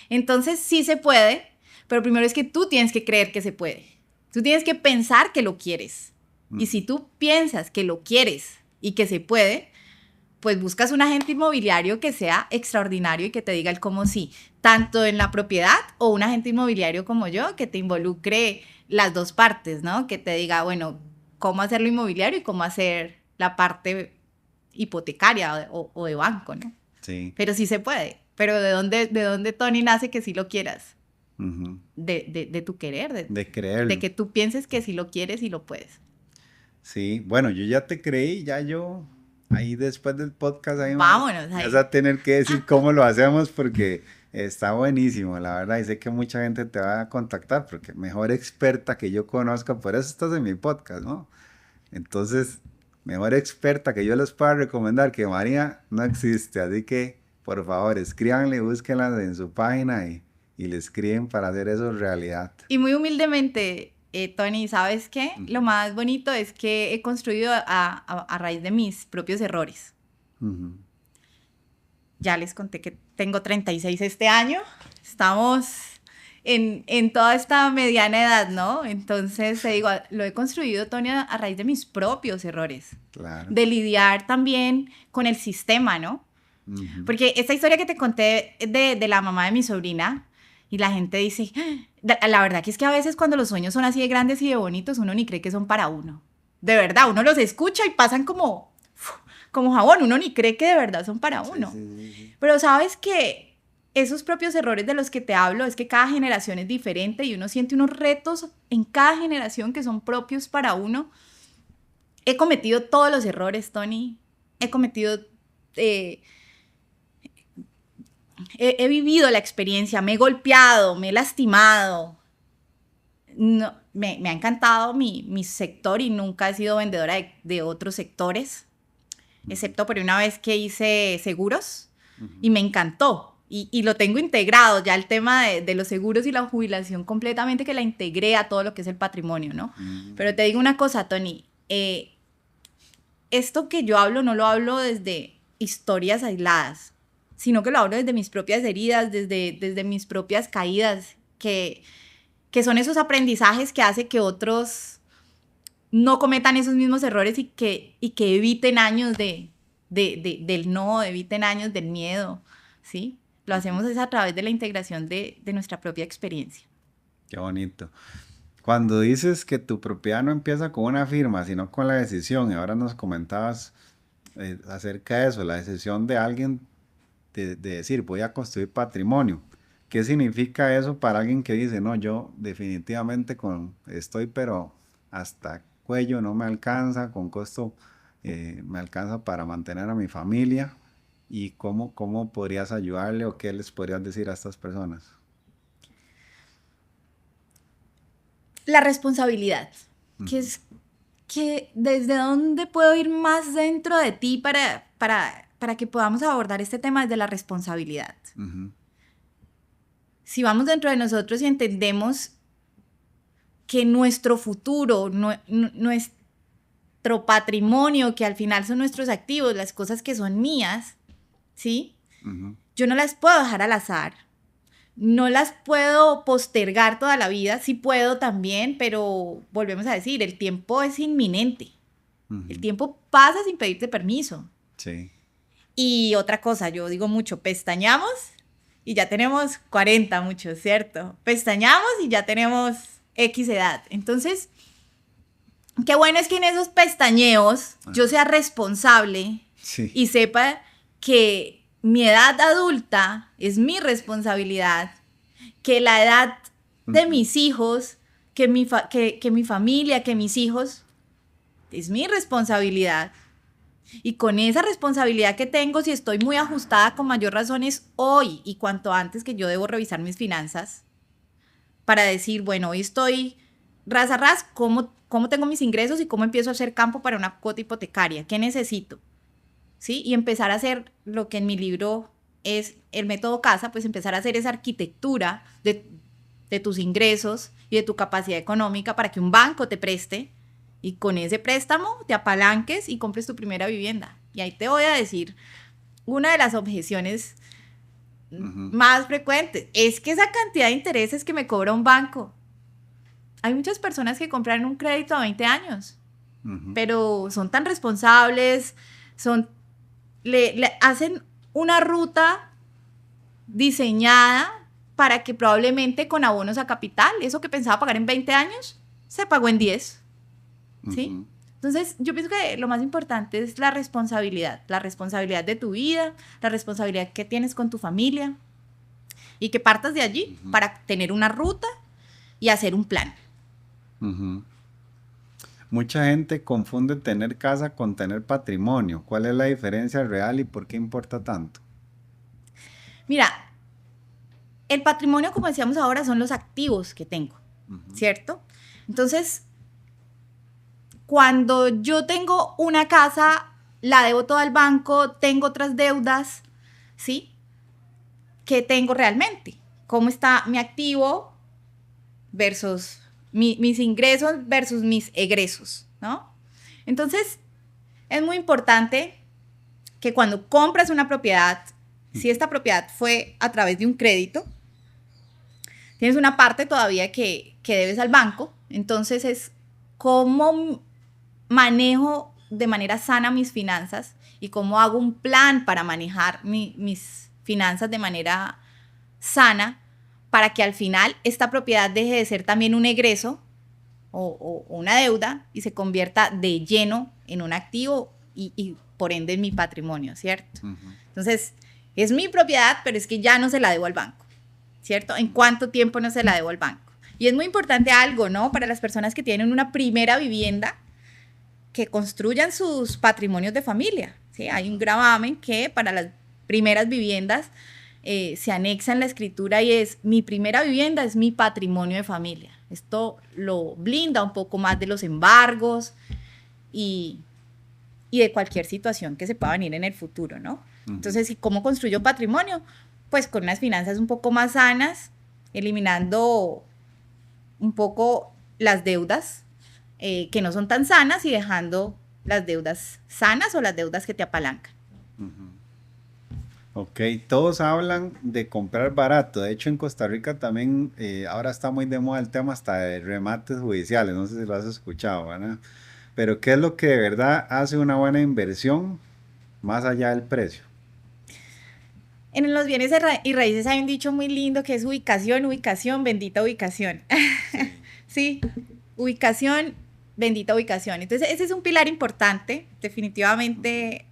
Speaker 2: Entonces sí se puede, pero primero es que tú tienes que creer que se puede. Tú tienes que pensar que lo quieres. Y
Speaker 1: Ujú.
Speaker 2: si tú piensas que lo quieres y que se puede, pues buscas un agente inmobiliario que sea extraordinario y que te diga el cómo sí, tanto en la propiedad o un agente inmobiliario como yo que te involucre las dos partes, ¿no? Que te diga, bueno, cómo hacer lo inmobiliario y cómo hacer la parte hipotecaria o de banco, ¿no?
Speaker 1: Sí.
Speaker 2: Pero sí se puede. Pero ¿de dónde Tony nace que sí lo quieras?
Speaker 1: Ujú.
Speaker 2: De tu querer,
Speaker 1: De
Speaker 2: de
Speaker 1: creerlo.
Speaker 2: que tú pienses que sí lo quieres y lo puedes.
Speaker 1: Sí. Bueno, yo ya te creí, ya yo, ahí después del podcast, ahí
Speaker 2: Vámonos
Speaker 1: me vas
Speaker 2: ahí.
Speaker 1: a tener que decir cómo lo hacemos porque está buenísimo, la verdad. Y sé que mucha gente te va a contactar porque mejor experta que yo conozca, por eso estás en mi podcast, ¿no? Entonces, mejor experta que yo les pueda recomendar que María no existe. Así que, por favor, escríbanle, búsquenla en su página y le escriben para hacer eso realidad.
Speaker 2: Y muy humildemente, Tony, ¿sabes qué? Lo
Speaker 1: Ujú.
Speaker 2: más bonito es que he construido a raíz de mis propios errores.
Speaker 1: Ujú.
Speaker 2: Ya les conté que tengo 36 este año. Estamos en toda esta mediana edad, ¿no? Entonces, te digo, lo he construido, Tony, a raíz de mis propios errores.
Speaker 1: Claro.
Speaker 2: De lidiar también con el sistema, ¿no?
Speaker 1: Ujú.
Speaker 2: Porque esta historia que te conté de la mamá de mi sobrina, y la gente dice, la verdad que es que a veces cuando los sueños son así de grandes y de bonitos, uno ni cree que son para uno. De verdad, uno los escucha y pasan como jabón, uno ni cree que de verdad son para
Speaker 1: Sí,
Speaker 2: uno.
Speaker 1: sí, sí, sí.
Speaker 2: Pero sabes que esos propios errores de los que te hablo es que cada generación es diferente y uno siente unos retos en cada generación que son propios para uno. He cometido todos los errores, Tony. He cometido... eh, he vivido la experiencia, me he golpeado, me he lastimado. No, me ha encantado mi sector y nunca he sido vendedora de otros sectores,
Speaker 1: Ujú.
Speaker 2: excepto por una vez que hice seguros y
Speaker 1: Ujú.
Speaker 2: me encantó. Y lo tengo integrado ya el tema de los seguros y la jubilación completamente que la integré a todo lo que es el patrimonio, ¿no?
Speaker 1: Ujú.
Speaker 2: Pero te digo una cosa, Tony, esto que yo hablo no lo hablo desde historias aisladas, sino que lo hablo desde mis propias heridas, desde mis propias caídas, que son esos aprendizajes que hace que otros no cometan esos mismos errores y que eviten años del no, eviten años del miedo, ¿sí? Lo hacemos es a través de la integración de nuestra propia experiencia.
Speaker 1: Qué bonito. Cuando dices que tu propiedad no empieza con una firma, sino con la decisión, y ahora nos comentabas acerca de eso, la decisión de alguien de decir, voy a construir patrimonio. ¿Qué significa eso para alguien que dice, no, yo definitivamente estoy, pero hasta cuello no me alcanza, con costo me alcanza para mantener a mi familia? ¿Y cómo podrías ayudarle o qué les podrías decir a estas personas?
Speaker 2: La responsabilidad, que es que desde dónde puedo ir más dentro de ti para que podamos abordar este tema desde la responsabilidad. Si vamos dentro de nosotros y entendemos que nuestro futuro, nuestro patrimonio, que al final son nuestros activos, las cosas que son mías, ¿sí? Yo no las puedo dejar al azar. No las puedo postergar toda la vida, sí puedo también, pero volvemos a decir, el tiempo es inminente. El tiempo pasa sin pedirte permiso.
Speaker 1: Sí.
Speaker 2: Y otra cosa, yo digo mucho, pestañamos y ya tenemos 40 muchos, ¿cierto? Pestañamos y ya tenemos X edad. Entonces, qué bueno es que en esos pestañeos yo sea responsable y sepa que mi edad adulta es mi responsabilidad, que la edad de mis hijos, que mi familia, que mis hijos, es mi responsabilidad. Y con esa responsabilidad que tengo, si estoy muy ajustada, con mayor razón es hoy y cuanto antes que yo debo revisar mis finanzas para decir, bueno, hoy estoy ras a ras, ¿cómo tengo mis ingresos y cómo empiezo a hacer campo para una cuota hipotecaria? ¿Qué necesito? ¿Sí? Y empezar a hacer lo que en mi libro es el método casa, pues empezar a hacer esa arquitectura de tus ingresos y de tu capacidad económica para que un banco te preste y con ese préstamo te apalanques y compres tu primera vivienda. Y ahí te voy a decir, una de las objeciones más frecuentes es que esa cantidad de intereses que me cobra un banco. Hay muchas personas que compran un crédito a 20 años, pero son tan responsables, le hacen una ruta diseñada para que probablemente con abonos a capital, eso que pensaba pagar en 20 años, se pagó en 10. ¿Sí? Entonces, yo pienso que lo más importante es la responsabilidad de tu vida, la responsabilidad que tienes con tu familia y que partas de allí para tener una ruta y hacer un plan.
Speaker 1: Mucha gente confunde tener casa con tener patrimonio. ¿Cuál es la diferencia real y por qué importa tanto?
Speaker 2: Mira, el patrimonio, como decíamos ahora, son los activos que tengo, ¿cierto? Entonces, cuando yo tengo una casa, la debo toda al banco, tengo otras deudas, ¿sí? ¿Qué tengo realmente? ¿Cómo está mi activo versus mis ingresos versus mis egresos, ¿no? Entonces, es muy importante que cuando compras una propiedad, si esta propiedad fue a través de un crédito, tienes una parte todavía que debes al banco, entonces es cómo manejo de manera sana mis finanzas y cómo hago un plan para manejar mis finanzas de manera sana para que al final esta propiedad deje de ser también un egreso o una deuda y se convierta de lleno en un activo y por ende en mi patrimonio, ¿cierto? Entonces, es mi propiedad, pero es que ya no se la debo al banco, ¿cierto? ¿En cuánto tiempo no se la debo al banco? Y es muy importante algo, ¿no? Para las personas que tienen una primera vivienda, que construyan sus patrimonios de familia, ¿sí? Hay un gravamen que para las primeras viviendas se anexa en la escritura y es: mi primera vivienda es mi patrimonio de familia. Esto lo blinda un poco más de los embargos y de cualquier situación que se pueda venir en el futuro, ¿no? Entonces, ¿y cómo construyo patrimonio? Pues con unas finanzas un poco más sanas, eliminando un poco las deudas que no son tan sanas y dejando las deudas sanas o las deudas que te apalancan.
Speaker 1: Ok, todos hablan de comprar barato. De hecho, en Costa Rica también ahora está muy de moda el tema hasta de remates judiciales. No sé si lo has escuchado, ¿verdad? Pero ¿qué es lo que de verdad hace una buena inversión más allá del precio?
Speaker 2: En los bienes y raíces hay un dicho muy lindo que es ubicación, ubicación, bendita ubicación.
Speaker 1: Sí.
Speaker 2: Sí, ubicación, bendita ubicación. Entonces, ese es un pilar importante. Definitivamente,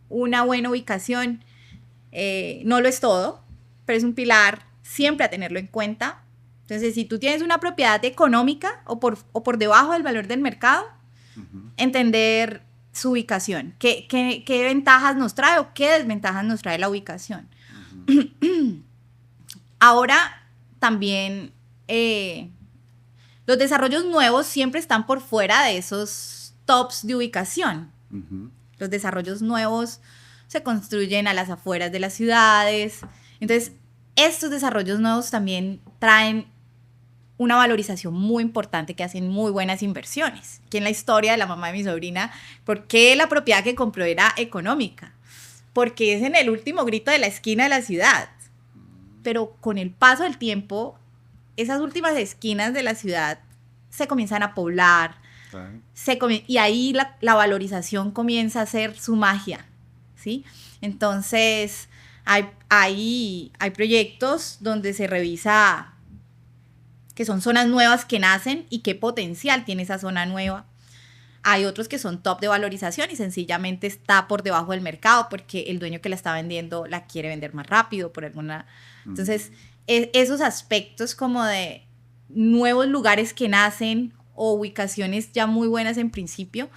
Speaker 2: una buena ubicación no lo es todo, pero es un pilar siempre a tenerlo en cuenta. Entonces, si tú tienes una propiedad económica o por debajo del valor del mercado,
Speaker 1: Ujú,
Speaker 2: entender su ubicación, qué ventajas nos trae o qué desventajas nos trae la ubicación.
Speaker 1: ujú,
Speaker 2: Ahora también los desarrollos nuevos siempre están por fuera de esos tops de ubicación.
Speaker 1: ujú,
Speaker 2: Los desarrollos nuevos se construyen a las afueras de las ciudades. Entonces, estos desarrollos nuevos también traen una valorización muy importante, que hacen muy buenas inversiones. Aquí en la historia de la mamá de mi sobrina, ¿por qué la propiedad que compró era económica? Porque es en el último grito de la esquina de la ciudad. Pero con el paso del tiempo, esas últimas esquinas de la ciudad se comienzan a poblar,
Speaker 1: claro.
Speaker 2: y ahí la valorización comienza a hacer su magia, ¿sí? Entonces, hay proyectos donde se revisa que son zonas nuevas que nacen y qué potencial tiene esa zona nueva. Hay otros que son top de valorización y sencillamente está por debajo del mercado porque el dueño que la está vendiendo la quiere vender más rápido por alguna... Entonces,
Speaker 1: Mm.
Speaker 2: esos aspectos como de nuevos lugares que nacen o ubicaciones ya muy buenas en principio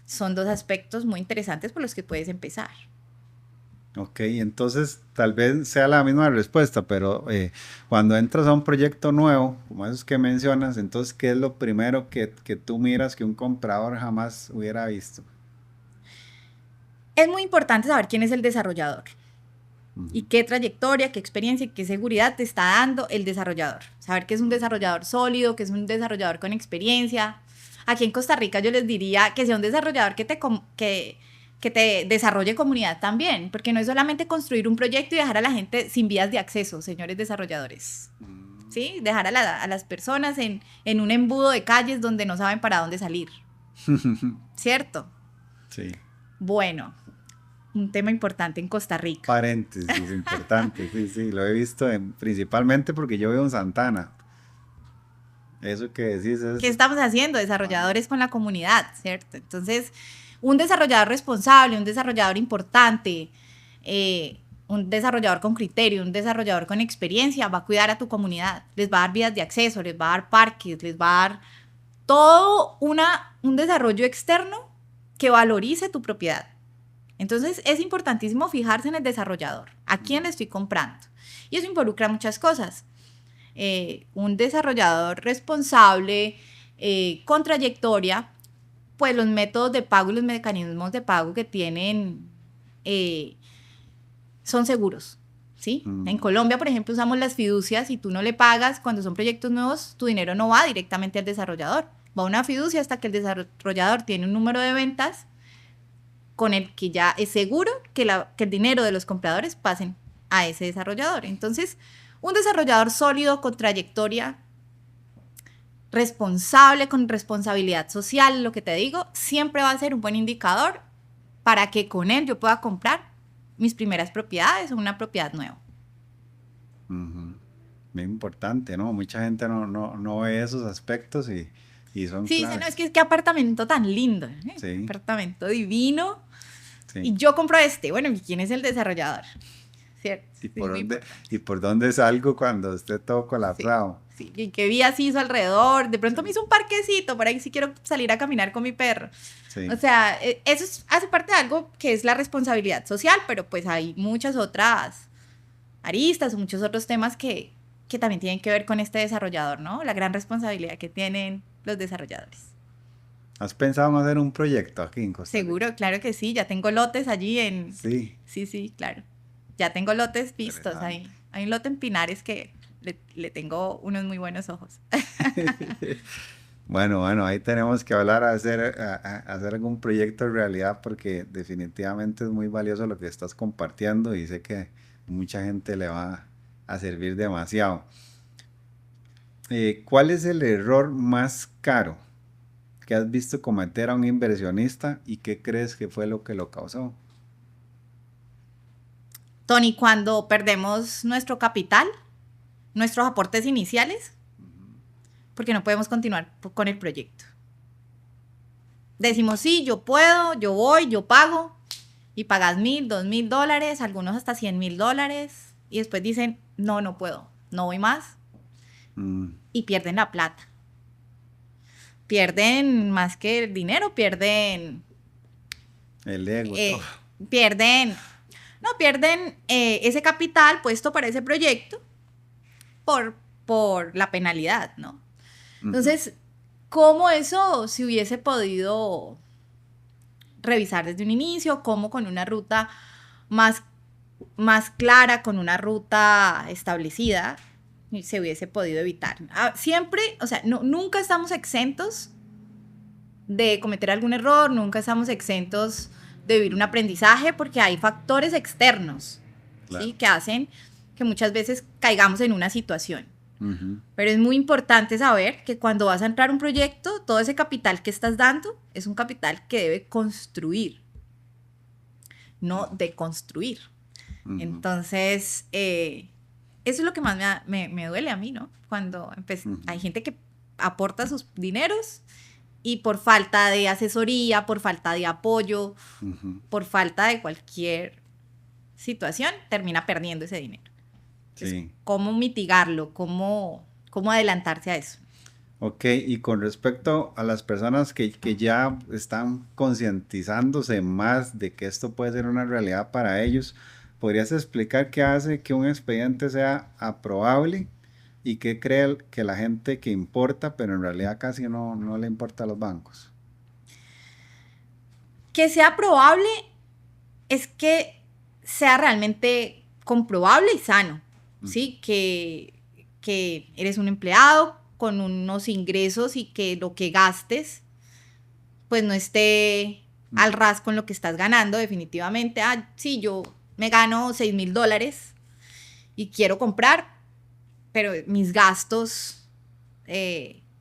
Speaker 2: son dos aspectos muy interesantes por los que puedes empezar.
Speaker 1: Ok, entonces tal vez sea la misma respuesta, pero cuando entras a un proyecto nuevo, como esos que mencionas, entonces, ¿qué es lo primero que tú miras que un comprador jamás hubiera visto?
Speaker 2: Es muy importante saber quién es el desarrollador y
Speaker 1: Ujú,
Speaker 2: qué trayectoria, qué experiencia, qué seguridad te está dando el desarrollador. Saber que es un desarrollador sólido, que es un desarrollador con experiencia. Aquí en Costa Rica yo les diría que sea un desarrollador que te desarrolle comunidad también, porque no es solamente construir un proyecto y dejar a la gente sin vías de acceso, señores desarrolladores.
Speaker 1: mm.
Speaker 2: ¿Sí? Dejar a las personas en un embudo de calles donde no saben para dónde salir. ¿Cierto?
Speaker 1: Sí,
Speaker 2: Bueno, un tema importante en Costa Rica.
Speaker 1: paréntesis importante, sí, sí, lo he visto principalmente porque yo vivo en Santana. Eso que decís
Speaker 2: ¿Qué
Speaker 1: es...
Speaker 2: estamos haciendo?
Speaker 1: Ajá.
Speaker 2: Desarrolladores con la comunidad, ¿cierto? Entonces, un desarrollador responsable, un desarrollador importante, un desarrollador con criterio, un desarrollador con experiencia, va a cuidar a tu comunidad, les va a dar vías de acceso, les va a dar parques, les va a dar todo un desarrollo externo que valorice tu propiedad. Entonces, es importantísimo fijarse en el desarrollador, a quién le estoy comprando. Y eso involucra muchas cosas. Un desarrollador responsable, con trayectoria, pues los métodos de pago y los mecanismos de pago que tienen eh, son seguros. ¿Sí? En
Speaker 1: Mm,
Speaker 2: Colombia, por ejemplo, usamos las fiducias y tú no le pagas cuando son proyectos nuevos, tu dinero no va directamente al desarrollador. Va a una fiducia hasta que el desarrollador tiene un número de ventas con el que ya es seguro que el dinero de los compradores pasen a ese desarrollador. Entonces, un desarrollador sólido, con trayectoria, responsable, con responsabilidad social, lo que te digo, siempre va a ser un buen indicador para que con él yo pueda comprar mis primeras propiedades o una propiedad nueva.
Speaker 1: ujú. Bien importante, ¿no? Mucha gente no ve esos aspectos y son
Speaker 2: Sí, dice, no, es
Speaker 1: claves.
Speaker 2: que qué apartamento tan lindo, ¿eh?
Speaker 1: Sí,
Speaker 2: Apartamento divino.
Speaker 1: sí.
Speaker 2: Y yo compro este. Bueno, ¿y quién es el desarrollador? ¿Cierto?
Speaker 1: ¿Y
Speaker 2: Sí,
Speaker 1: por
Speaker 2: muy
Speaker 1: dónde,
Speaker 2: importante.
Speaker 1: y por dónde salgo cuando esté todo
Speaker 2: Sí,
Speaker 1: colapsado?
Speaker 2: sí. Y qué vías hizo alrededor. De pronto me
Speaker 1: Sí,
Speaker 2: hizo un parquecito, por ahí si quiero salir a caminar con mi perro. O
Speaker 1: sí.
Speaker 2: sea, hace parte de algo que es la responsabilidad social, pero pues hay muchas otras aristas o muchos otros temas que también tienen que ver con este desarrollador, ¿no? La gran responsabilidad que tienen los desarrolladores.
Speaker 1: ¿Has pensado en hacer un proyecto aquí en Costa Rica?
Speaker 2: Seguro, claro que sí, ya tengo lotes allí en...
Speaker 1: Sí,
Speaker 2: Sí, sí, claro. Ya tengo lotes vistos
Speaker 1: interesante.
Speaker 2: ahí. Hay un lote en Pinares que le tengo unos muy buenos ojos.
Speaker 1: Bueno, ahí tenemos que hablar, hacer algún proyecto de realidad porque definitivamente es muy valioso lo que estás compartiendo y sé que mucha gente le va a servir demasiado. ¿Cuál es el error más caro que has visto cometer a un inversionista y qué crees que fue lo que lo causó?
Speaker 2: Tony, cuando perdemos nuestro capital, nuestros aportes iniciales, porque no podemos continuar con el proyecto. Decimos, sí, yo puedo, yo voy, yo pago, y pagas $1,000, $2,000, algunos hasta $100,000, y después dicen, no, no puedo, no voy más,
Speaker 1: Mm,
Speaker 2: y pierden la plata. Pierden más que el dinero, pierden,
Speaker 1: el ego, todo.
Speaker 2: eh, pierden, no, pierden ese capital puesto para ese proyecto por, por la penalidad, ¿no?
Speaker 1: Ujú,
Speaker 2: Entonces, ¿cómo eso se hubiese podido revisar desde un inicio? ¿Cómo con una ruta más, más clara, con una ruta establecida, se hubiese podido evitar? Siempre, o sea, no, nunca estamos exentos de cometer algún error, nunca estamos exentos de vivir un aprendizaje porque hay factores externos, ¿sí?
Speaker 1: claro.
Speaker 2: Que hacen que muchas veces caigamos en una situación.
Speaker 1: Ujú,
Speaker 2: Pero es muy importante saber que cuando vas a entrar a un proyecto, todo ese capital que estás dando es un capital que debe construir, no deconstruir.
Speaker 1: ujú,
Speaker 2: Entonces, eso es lo que más me duele a mí, ¿no? Cuando hay
Speaker 1: ujú,
Speaker 2: gente que aporta sus dineros y por falta de asesoría, por falta de apoyo,
Speaker 1: ujú.
Speaker 2: por falta de cualquier situación, termina perdiendo ese dinero. Entonces,
Speaker 1: Sí.
Speaker 2: ¿cómo mitigarlo? ¿Cómo adelantarse a eso?
Speaker 1: Ok, y con respecto a las personas que ya están concientizándose más de que esto puede ser una realidad para ellos, ¿podrías explicar qué hace que un expediente sea aprobable y qué cree que la gente que importa, pero en realidad casi no le importa a los bancos?
Speaker 2: Que sea probable es que sea realmente comprobable y sano,
Speaker 1: Ujú,
Speaker 2: ¿sí? Que eres un empleado con unos ingresos y que lo que gastes pues no esté al
Speaker 1: ujú,
Speaker 2: ras con lo que estás ganando definitivamente. Ah, sí, yo me gano $6,000 y quiero comprar, pero mis gastos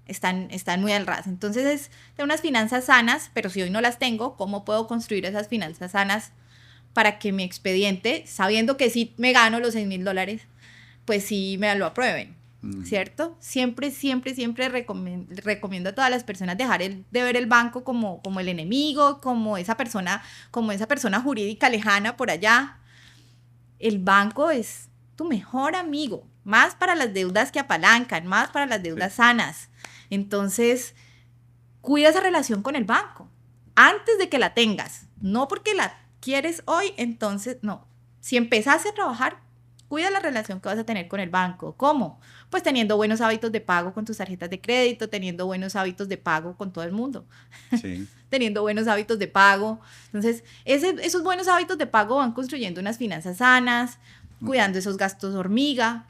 Speaker 2: están muy al ras. Entonces es de unas finanzas sanas, pero si hoy no las tengo, ¿cómo puedo construir esas finanzas sanas para que mi expediente, sabiendo que sí me gano los $6,000, pues sí me lo aprueben?
Speaker 1: ujú.
Speaker 2: ¿Cierto? Siempre, siempre, siempre recomiendo a todas las personas dejar de ver el banco como el enemigo, como esa persona jurídica lejana por allá. El banco es tu mejor amigo, más para las deudas que apalancan, más para las
Speaker 1: Sí.
Speaker 2: deudas sanas. Entonces, cuida esa relación con el banco antes de que la tengas. No porque la quieres hoy, entonces no. Si empezaste a trabajar, cuida la relación que vas a tener con el banco. ¿Cómo? Pues teniendo buenos hábitos de pago con tus tarjetas de crédito, teniendo buenos hábitos de pago con todo el mundo,
Speaker 1: Sí.
Speaker 2: teniendo buenos hábitos de pago. Entonces, esos buenos hábitos de pago van construyendo unas finanzas sanas,
Speaker 1: Ujú,
Speaker 2: cuidando esos gastos hormiga,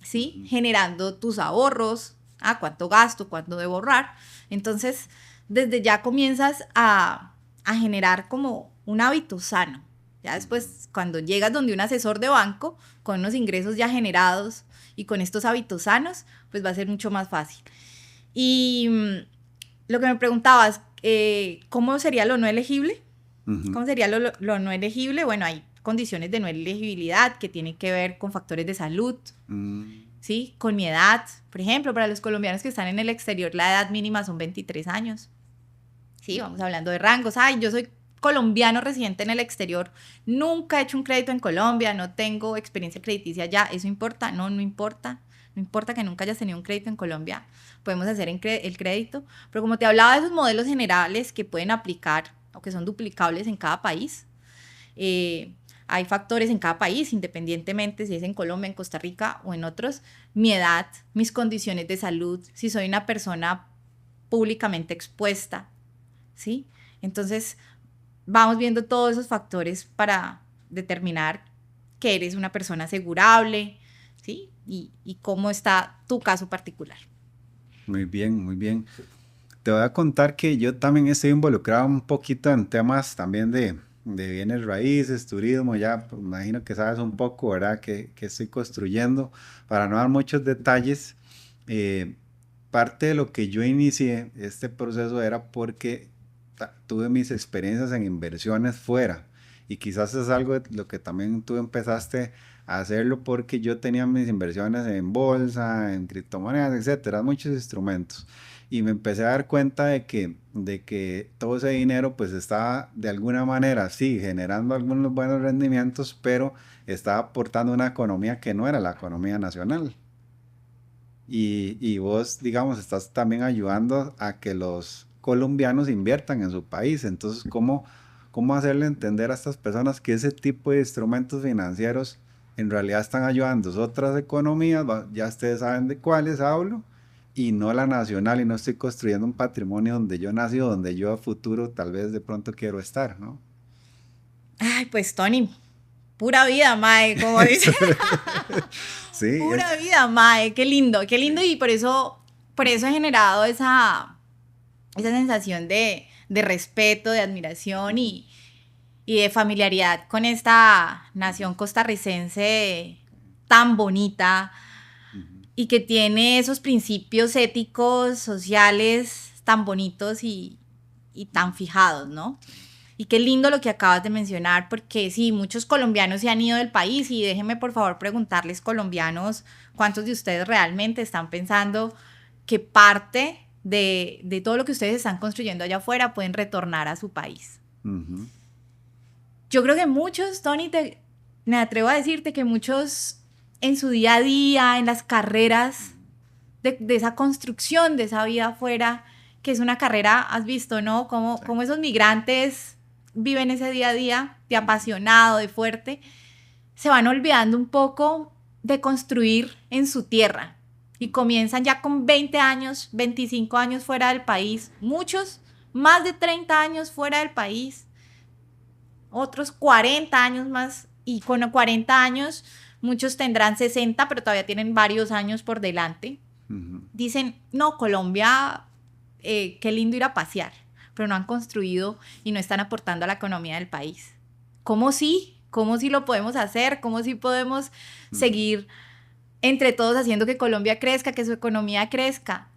Speaker 2: ¿sí?
Speaker 1: ujú,
Speaker 2: Generando tus ahorros, cuánto gasto, cuánto debo ahorrar. Entonces, desde ya comienzas a generar como un hábito sano. Ya
Speaker 1: ujú.
Speaker 2: después, cuando llegas donde un asesor de banco, con unos ingresos ya generados y con estos hábitos sanos, pues va a ser mucho más fácil. Y lo que me preguntabas, ¿cómo sería lo no elegible?
Speaker 1: Ujú,
Speaker 2: ¿Cómo sería lo no elegible? Bueno, hay condiciones de no elegibilidad que tienen que ver con factores de salud,
Speaker 1: mm,
Speaker 2: ¿sí? Con mi edad. Por ejemplo, para los colombianos que están en el exterior, la edad mínima son 23 años. Sí, vamos
Speaker 1: ujú.
Speaker 2: hablando de rangos. Ay, yo soy colombiano residente en el exterior, nunca he hecho un crédito en Colombia, no tengo experiencia crediticia allá. ¿Eso importa? No, no importa. No importa que nunca hayas tenido un crédito en Colombia, podemos hacer el crédito. Pero como te hablaba de esos modelos generales que pueden aplicar o que son duplicables en cada país, eh, hay factores en cada país, independientemente si es en Colombia, en Costa Rica o en otros. Mi edad, mis condiciones de salud, si soy una persona públicamente expuesta, ¿sí? Entonces, vamos viendo todos esos factores para determinar que eres una persona asegurable, ¿sí? Y cómo está tu caso particular.
Speaker 1: Muy bien, muy bien. Te voy a contar que yo también estoy involucrado un poquito en temas también de bienes raíces, turismo, ya pues, imagino que sabes un poco, ¿verdad? Que estoy construyendo. Para no dar muchos detalles, eh, parte de lo que yo inicié este proceso era porque tuve mis experiencias en inversiones fuera y quizás es algo de lo que también tú empezaste a hacerlo porque yo tenía mis inversiones en bolsa, en criptomonedas, etcétera, muchos instrumentos y me empecé a dar cuenta de que todo ese dinero pues estaba de alguna manera, sí, generando algunos buenos rendimientos, pero estaba aportando una economía que no era la economía nacional. Y vos, digamos, estás también ayudando a que los colombianos inviertan en su país. Entonces, ¿cómo hacerle entender a estas personas que ese tipo de instrumentos financieros en realidad están ayudando a otras economías? Ya ustedes saben de cuáles hablo, y no la nacional, y no estoy construyendo un patrimonio donde yo nací o donde yo a futuro tal vez de pronto quiero estar, ¿no?
Speaker 2: Ay, pues Tony, pura vida, Mae, como dice.
Speaker 1: Sí,
Speaker 2: Pura vida, Mae, qué lindo y por eso he generado esa sensación de respeto, de admiración y de familiaridad con esta nación costarricense tan bonita
Speaker 1: ujú,
Speaker 2: y que tiene esos principios éticos, sociales tan bonitos y tan fijados, ¿no? Y qué lindo lo que acabas de mencionar, porque sí, muchos colombianos se han ido del país y déjenme por favor preguntarles, colombianos, ¿cuántos de ustedes realmente están pensando que parte de todo lo que ustedes están construyendo allá afuera pueden retornar a su país?
Speaker 1: ujú,
Speaker 2: Yo creo que muchos, Tony, me atrevo a decirte que muchos en su día a día, en las carreras de esa construcción de esa vida afuera, que es una carrera, has visto, ¿no?
Speaker 1: sí,
Speaker 2: Cómo esos migrantes viven ese día a día de apasionado, de fuerte, se van olvidando un poco de construir en su tierra y comienzan ya con 20 años, 25 años fuera del país, muchos más de 30 años fuera del país, otros 40 años más y con 40 años muchos tendrán 60, pero todavía tienen varios años por delante.
Speaker 1: ujú,
Speaker 2: Dicen, no, Colombia, qué lindo ir a pasear, pero no han construido y no están aportando a la economía del país. ¿Cómo sí? ¿Cómo sí lo podemos hacer? ¿Cómo sí podemos
Speaker 1: ujú,
Speaker 2: seguir entre todos haciendo que Colombia crezca, que su economía crezca?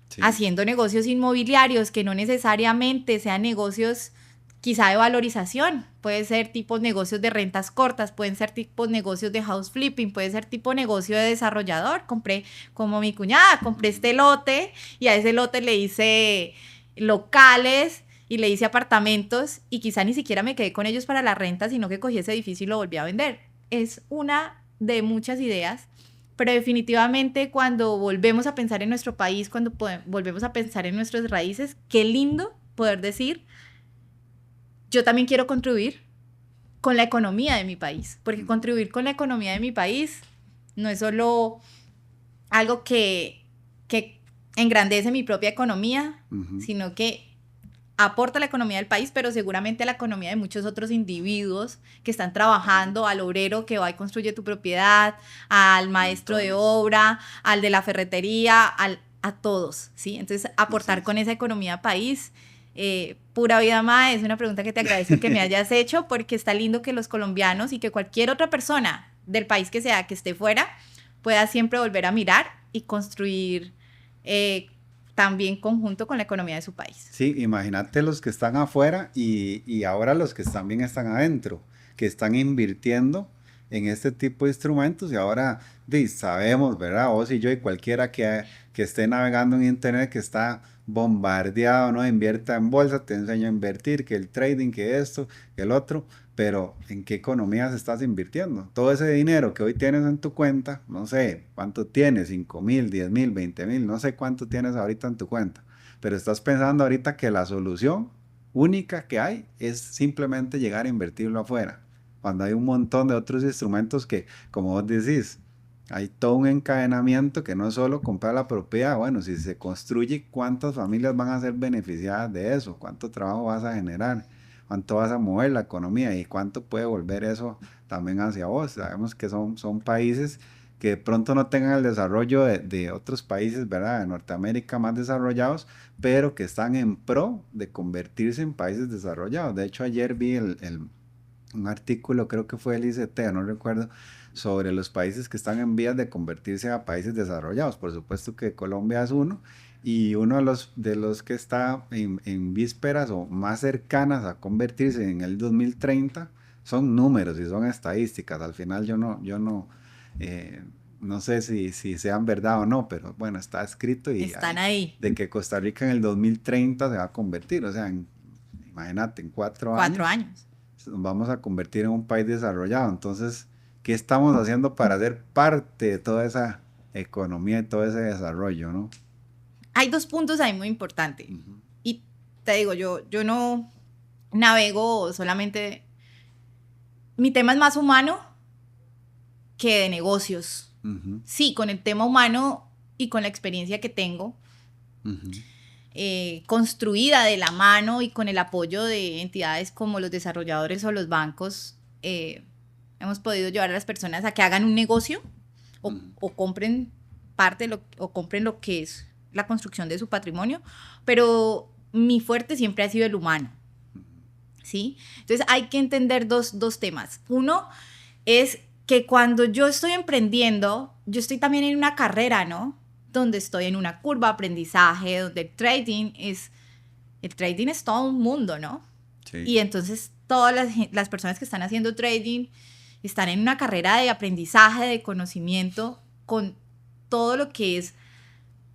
Speaker 1: sí,
Speaker 2: Haciendo negocios inmobiliarios que no necesariamente sean negocios quizá de valorización, puede ser tipo negocios de rentas cortas, pueden ser tipo negocios de house flipping, puede ser tipo negocio de desarrollador. Compré, como mi cuñada, compré este lote y a ese lote le hice locales y le hice apartamentos y quizá ni siquiera me quedé con ellos para la renta, sino que cogí ese edificio y lo volví a vender. Es una de muchas ideas, pero definitivamente cuando volvemos a pensar en nuestro país, cuando volvemos a pensar en nuestras raíces, qué lindo poder decir, yo también quiero contribuir con la economía de mi país, porque
Speaker 1: ujú,
Speaker 2: contribuir con la economía de mi país no es solo algo que engrandece mi propia economía,
Speaker 1: ujú,
Speaker 2: sino que aporta a la economía del país, pero seguramente a la economía de muchos otros individuos que están trabajando, al obrero que va y construye tu propiedad, al maestro de
Speaker 1: montones.
Speaker 2: obra, al de la ferretería, a todos, ¿sí? Entonces,
Speaker 1: Así
Speaker 2: aportar con
Speaker 1: es.
Speaker 2: esa economía país, pura vida más, es una pregunta que te agradezco que me hayas hecho, porque está lindo que los colombianos y que cualquier otra persona del país que sea, que esté fuera, pueda siempre volver a mirar y construir también conjunto con la economía de su país.
Speaker 1: Sí, imagínate los que están afuera y ahora los que también están adentro, que están invirtiendo en este tipo de instrumentos y ahora sabemos, ¿verdad? Vos y yo y cualquiera que esté navegando en internet que está bombardeado, ¿no? Invierta en bolsa, te enseño a invertir, que el trading, que esto, que el otro, pero ¿en qué economías estás invirtiendo? Todo ese dinero que hoy tienes en tu cuenta, no sé cuánto tienes, 5.000, 10.000, 20.000, no sé cuánto tienes ahorita en tu cuenta, pero estás pensando ahorita que la solución única que hay es simplemente llegar a invertirlo afuera, cuando hay un montón de otros instrumentos que, como vos decís, hay todo un encadenamiento que no es solo comprar la propiedad, bueno, si se construye, ¿cuántas familias van a ser beneficiadas de eso? ¿Cuánto trabajo vas a generar? ¿Cuánto vas a mover la economía? ¿Y cuánto puede volver eso también hacia vos? Sabemos que son países que de pronto no tengan el desarrollo de otros países, ¿verdad? De Norteamérica más desarrollados, pero que están en pro de convertirse en países desarrollados. De hecho, ayer vi un artículo, creo que fue el ICT, no recuerdo, sobre los países que están en vías de convertirse a países desarrollados. Por supuesto que Colombia es uno, y uno de los que está en vísperas o más cercanas a convertirse en el 2030 son números y son estadísticas. Al final eh, no sé si sean verdad o no, pero bueno, está escrito y
Speaker 2: Están ahí.
Speaker 1: de que Costa Rica en el 2030 se va a convertir. O sea, imagínate, en
Speaker 2: 4
Speaker 1: 4 años
Speaker 2: años.
Speaker 1: nos vamos a convertir en un país desarrollado. Entonces, ¿qué estamos haciendo para ser parte de toda esa economía y todo ese desarrollo, no?
Speaker 2: Hay 2 puntos ahí muy importantes.
Speaker 1: Ujú,
Speaker 2: Y te digo, yo no navego solamente... Mi tema es más humano que de negocios.
Speaker 1: ujú,
Speaker 2: Sí, con el tema humano y con la experiencia que tengo,
Speaker 1: ujú,
Speaker 2: construida de la mano y con el apoyo de entidades como los desarrolladores o los bancos, hemos podido llevar a las personas a que hagan un negocio
Speaker 1: ujú,
Speaker 2: o compren o compren lo que es la construcción de su patrimonio, pero mi fuerte siempre ha sido el humano, ¿sí? Entonces hay que entender dos temas. Uno es que cuando yo estoy emprendiendo, yo estoy también en una carrera, ¿no? Donde estoy en una curva de aprendizaje, donde el trading es todo un mundo, ¿no?
Speaker 1: sí.
Speaker 2: Y entonces todas las personas que están haciendo trading están en una carrera de aprendizaje, de conocimiento, con todo lo que es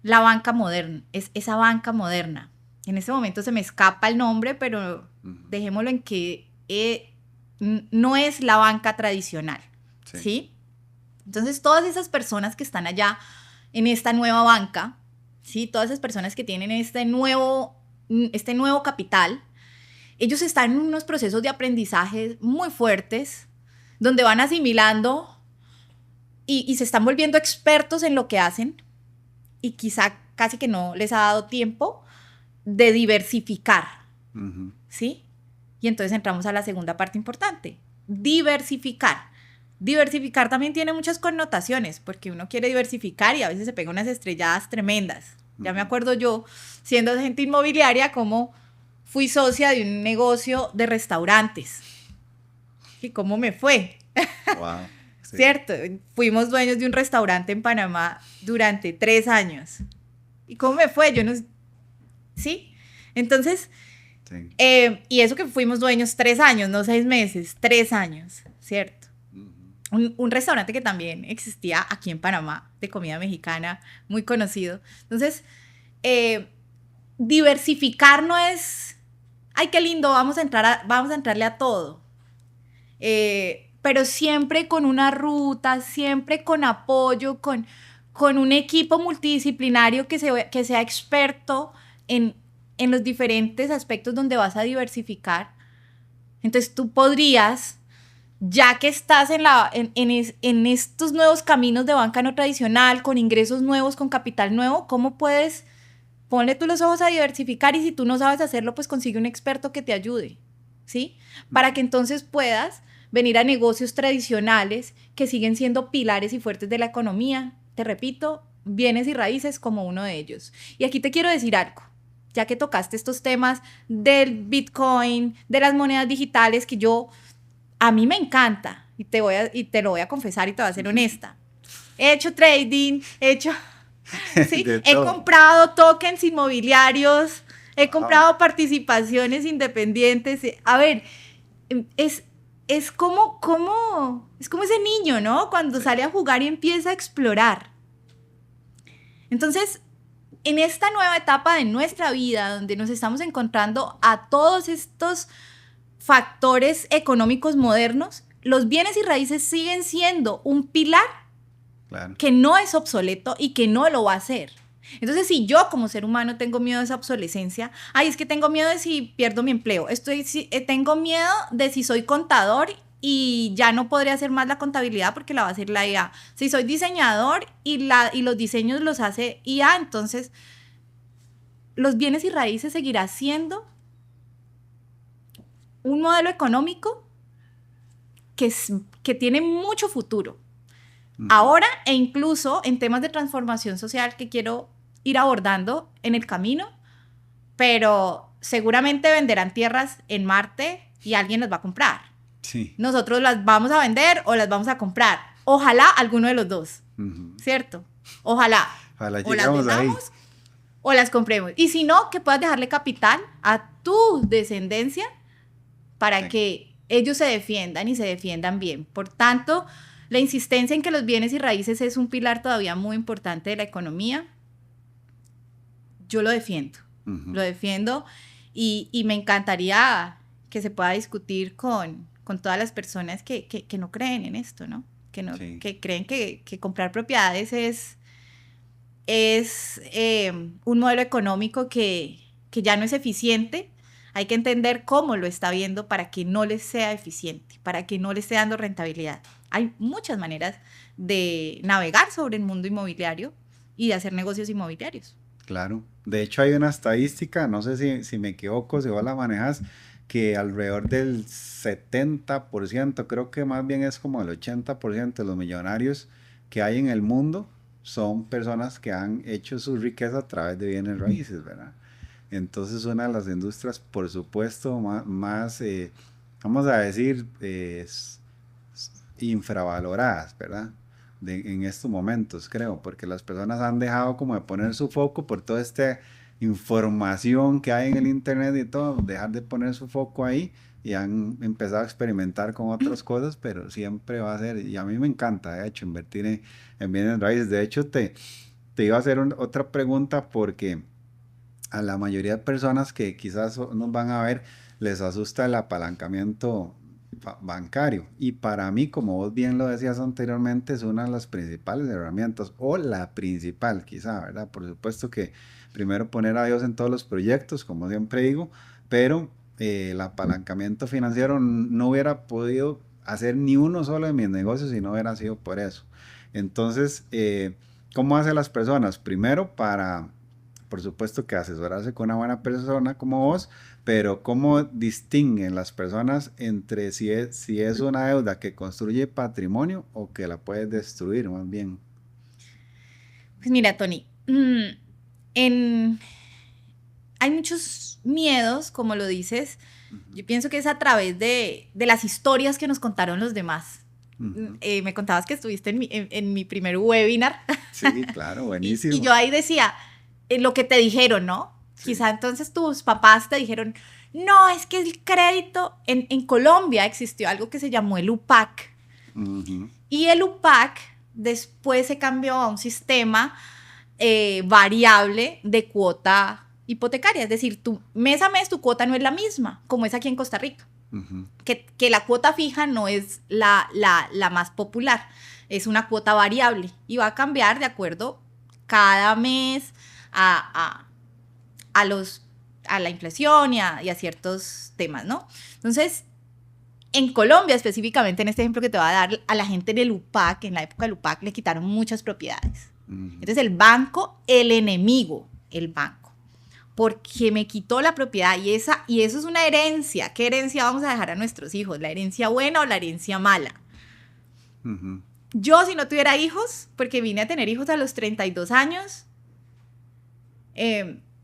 Speaker 2: la banca moderna, es esa banca moderna. En este momento se me escapa el nombre, pero
Speaker 1: Ujú,
Speaker 2: dejémoslo en que no es la banca tradicional,
Speaker 1: sí.
Speaker 2: ¿sí? Entonces, todas esas personas que están allá en esta nueva banca, ¿sí? Todas esas personas que tienen este nuevo capital, ellos están en unos procesos de aprendizaje muy fuertes, donde van asimilando y se están volviendo expertos en lo que hacen, y quizá casi que no les ha dado tiempo de diversificar,
Speaker 1: Ujú,
Speaker 2: ¿sí? Y entonces entramos a la segunda parte importante, diversificar. Diversificar también tiene muchas connotaciones, porque uno quiere diversificar y a veces se pega unas estrelladas tremendas. Ya me
Speaker 1: ujú.
Speaker 2: acuerdo yo, siendo agente inmobiliaria, cómo fui socia de un negocio de restaurantes. ¿Y cómo me fue?
Speaker 1: Wow, sí,
Speaker 2: ¿Cierto? Fuimos dueños de un restaurante en Panamá durante 3 años. ¿Y cómo me fue? Yo no... ¿Sí? Entonces,
Speaker 1: sí.
Speaker 2: y eso que fuimos dueños 3 años, no 6 meses, 3 años, ¿cierto?
Speaker 1: Ujú,
Speaker 2: Un restaurante que también existía aquí en Panamá, de comida mexicana, muy conocido. Entonces, diversificar no es, ay, qué lindo, vamos a entrarle a todo. Pero siempre con una ruta, siempre con apoyo, con un equipo multidisciplinario que sea experto en los diferentes aspectos donde vas a diversificar. Entonces tú podrías, ya que estás en estos nuevos caminos de banca no tradicional, con ingresos nuevos, con capital nuevo, ¿cómo puedes? Ponle tú los ojos a diversificar, y si tú no sabes hacerlo, pues consigue un experto que te ayude, ¿sí? Para que entonces puedas venir a negocios tradicionales que siguen siendo pilares y fuertes de la economía. Te repito, bienes y raíces como uno de ellos. Y aquí te quiero decir algo, ya que tocaste estos temas del Bitcoin, de las monedas digitales, que a mí me encanta, y te lo voy a confesar y te voy a ser
Speaker 1: ujú.
Speaker 2: honesta. He hecho trading, sí,
Speaker 1: De
Speaker 2: he
Speaker 1: todo.
Speaker 2: comprado tokens inmobiliarios, he
Speaker 1: Wow.
Speaker 2: comprado participaciones independientes. A ver, es, es como ese niño, ¿no? Cuando
Speaker 1: Sí.
Speaker 2: sale a jugar y empieza a explorar. Entonces, en esta nueva etapa de nuestra vida, donde nos estamos encontrando a todos estos factores económicos modernos, los bienes y raíces siguen siendo un pilar
Speaker 1: Claro.
Speaker 2: que no es obsoleto y que no lo va a hacer. Entonces, si yo como ser humano tengo miedo de esa obsolescencia, ay, es que tengo miedo de si pierdo mi empleo, tengo miedo de si soy contador y ya no podré hacer más la contabilidad porque la va a hacer la IA. Si soy diseñador y los diseños los hace IA, entonces los bienes y raíces seguirá siendo un modelo económico que tiene mucho futuro. ahora e incluso en temas de transformación social que quiero ir abordando en el camino, pero seguramente venderán tierras en Marte y alguien las va a comprar.
Speaker 1: Sí.
Speaker 2: Nosotros las vamos a vender o las vamos a comprar. Ojalá alguno de los dos, ¿cierto? Ojalá.
Speaker 1: Ojalá
Speaker 2: O las
Speaker 1: llegamos ahí.
Speaker 2: vendamos o las compremos. Y si no, que puedas dejarle capital a tu descendencia para
Speaker 1: Sí.
Speaker 2: que ellos se defiendan y se defiendan bien. Por tanto, la insistencia en que los bienes y raíces es un pilar todavía muy importante de la economía. Yo lo defiendo. Lo defiendo y me encantaría que se pueda discutir con todas las personas que no creen en esto, ¿no?
Speaker 1: Sí.
Speaker 2: Que creen que comprar propiedades es un modelo económico que ya no es eficiente. Hay que entender cómo lo está viendo para que no les sea eficiente, para que no le esté dando rentabilidad. Hay muchas maneras de navegar sobre el mundo inmobiliario y de hacer negocios inmobiliarios.
Speaker 1: Claro. De hecho, hay una estadística, no sé si me equivoco, si vos la manejas, que alrededor del 70%, creo que más bien es como el 80% de los millonarios que hay en el mundo son personas que han hecho su riqueza a través de bienes raíces, ¿verdad? Entonces, una de las industrias, por supuesto, más vamos a decir, infravaloradas, ¿verdad? En estos momentos, creo, porque las personas han dejado como de poner su foco por toda esta información que hay en el internet y todo, dejar de poner su foco ahí y han empezado a experimentar con otras cosas, pero siempre va a ser, y a mí me encanta, de hecho, invertir en bienes raíces. De hecho, te iba a hacer otra pregunta porque a la mayoría de personas que quizás nos van a ver les asusta el apalancamiento bancario. Y para mí, como vos bien lo decías anteriormente, es una de las principales herramientas o la principal quizá, ¿verdad? Por supuesto que primero poner a Dios en todos los proyectos, como siempre digo, pero el apalancamiento financiero no hubiera podido hacer ni uno solo de mis negocios si no hubiera sido por eso. Entonces, ¿cómo hacen las personas? Primero para por supuesto que asesorarse con una buena persona como vos, pero ¿cómo distinguen las personas entre si es una deuda que construye patrimonio o que la puede destruir más bien?
Speaker 2: Pues mira, Tony, hay muchos miedos, como lo dices. Yo pienso que es a través de las historias que nos contaron los demás. Me contabas que estuviste en mi primer webinar.
Speaker 1: Sí, claro, buenísimo.
Speaker 2: Y yo ahí decía, lo que te dijeron, ¿no? Sí. Quizá entonces tus papás te dijeron, no, es que el crédito, en Colombia existió algo que se llamó el UPAC. Y el UPAC después se cambió a un sistema variable de cuota hipotecaria. Es decir, mes a mes tu cuota no es la misma, como es aquí en Costa Rica. Que la cuota fija no es la más popular, es una cuota variable y va a cambiar de acuerdo cada mes a la inflación y a ciertos temas, ¿no? Entonces, en Colombia específicamente, en este ejemplo que te voy a dar, a la gente del UPAC, en la época del UPAC, le quitaron muchas propiedades. Entonces, el banco, el enemigo, el banco, porque me quitó la propiedad y eso es una herencia. ¿Qué herencia vamos a dejar a nuestros hijos? ¿La herencia buena o la herencia mala? Yo, si no tuviera hijos, porque vine a tener hijos a los 32 años,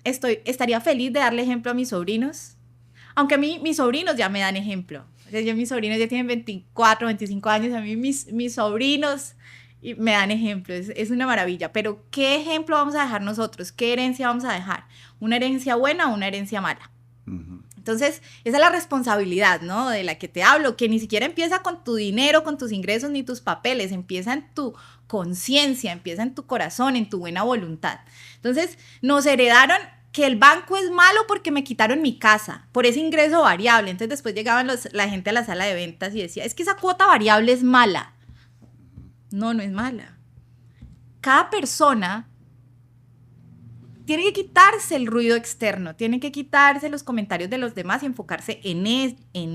Speaker 2: estaría feliz de darle ejemplo a mis sobrinos, aunque a mí mis sobrinos ya me dan ejemplo. O sea, mis sobrinos ya tienen 24, 25 años, a mí mis sobrinos me dan ejemplo, es una maravilla. Pero ¿qué ejemplo vamos a dejar nosotros? ¿Qué herencia vamos a dejar? ¿Una herencia buena o una herencia mala? Entonces, esa es la responsabilidad, ¿no? De la que te hablo, que ni siquiera empieza con tu dinero, con tus ingresos, ni tus papeles, empieza en tu conciencia, empieza en tu corazón, en tu buena voluntad. Entonces, nos heredaron que el banco es malo porque me quitaron mi casa, por ese ingreso variable. Entonces, después llegaban la gente a la sala de ventas y decía, es que esa cuota variable es mala. No, no es mala. Cada persona tiene que quitarse el ruido externo, tiene que quitarse los comentarios de los demás y enfocarse en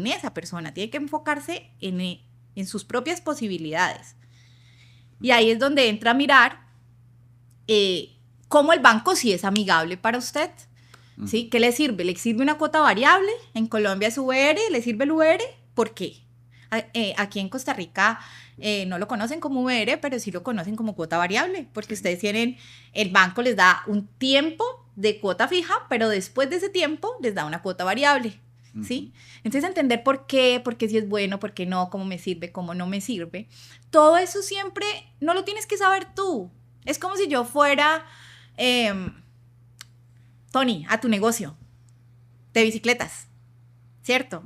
Speaker 2: esa persona, tiene que enfocarse en sus propias posibilidades. Y ahí es donde entra a mirar cómo el banco sí es amigable para usted. ¿Sí? ¿Qué le sirve? ¿Le sirve una cuota variable? En Colombia es VR, ¿le sirve el VR? ¿Por qué? aquí en Costa Rica no lo conocen como VR, pero sí lo conocen como cuota variable, porque ustedes tienen, el banco les da un tiempo de cuota fija, pero después de ese tiempo les da una cuota variable, ¿sí? Entonces entender por qué si es bueno, por qué no, cómo me sirve, cómo no me sirve. Todo eso siempre no lo tienes que saber tú. Es como si yo fuera, Tony, a tu negocio de bicicletas, ¿cierto?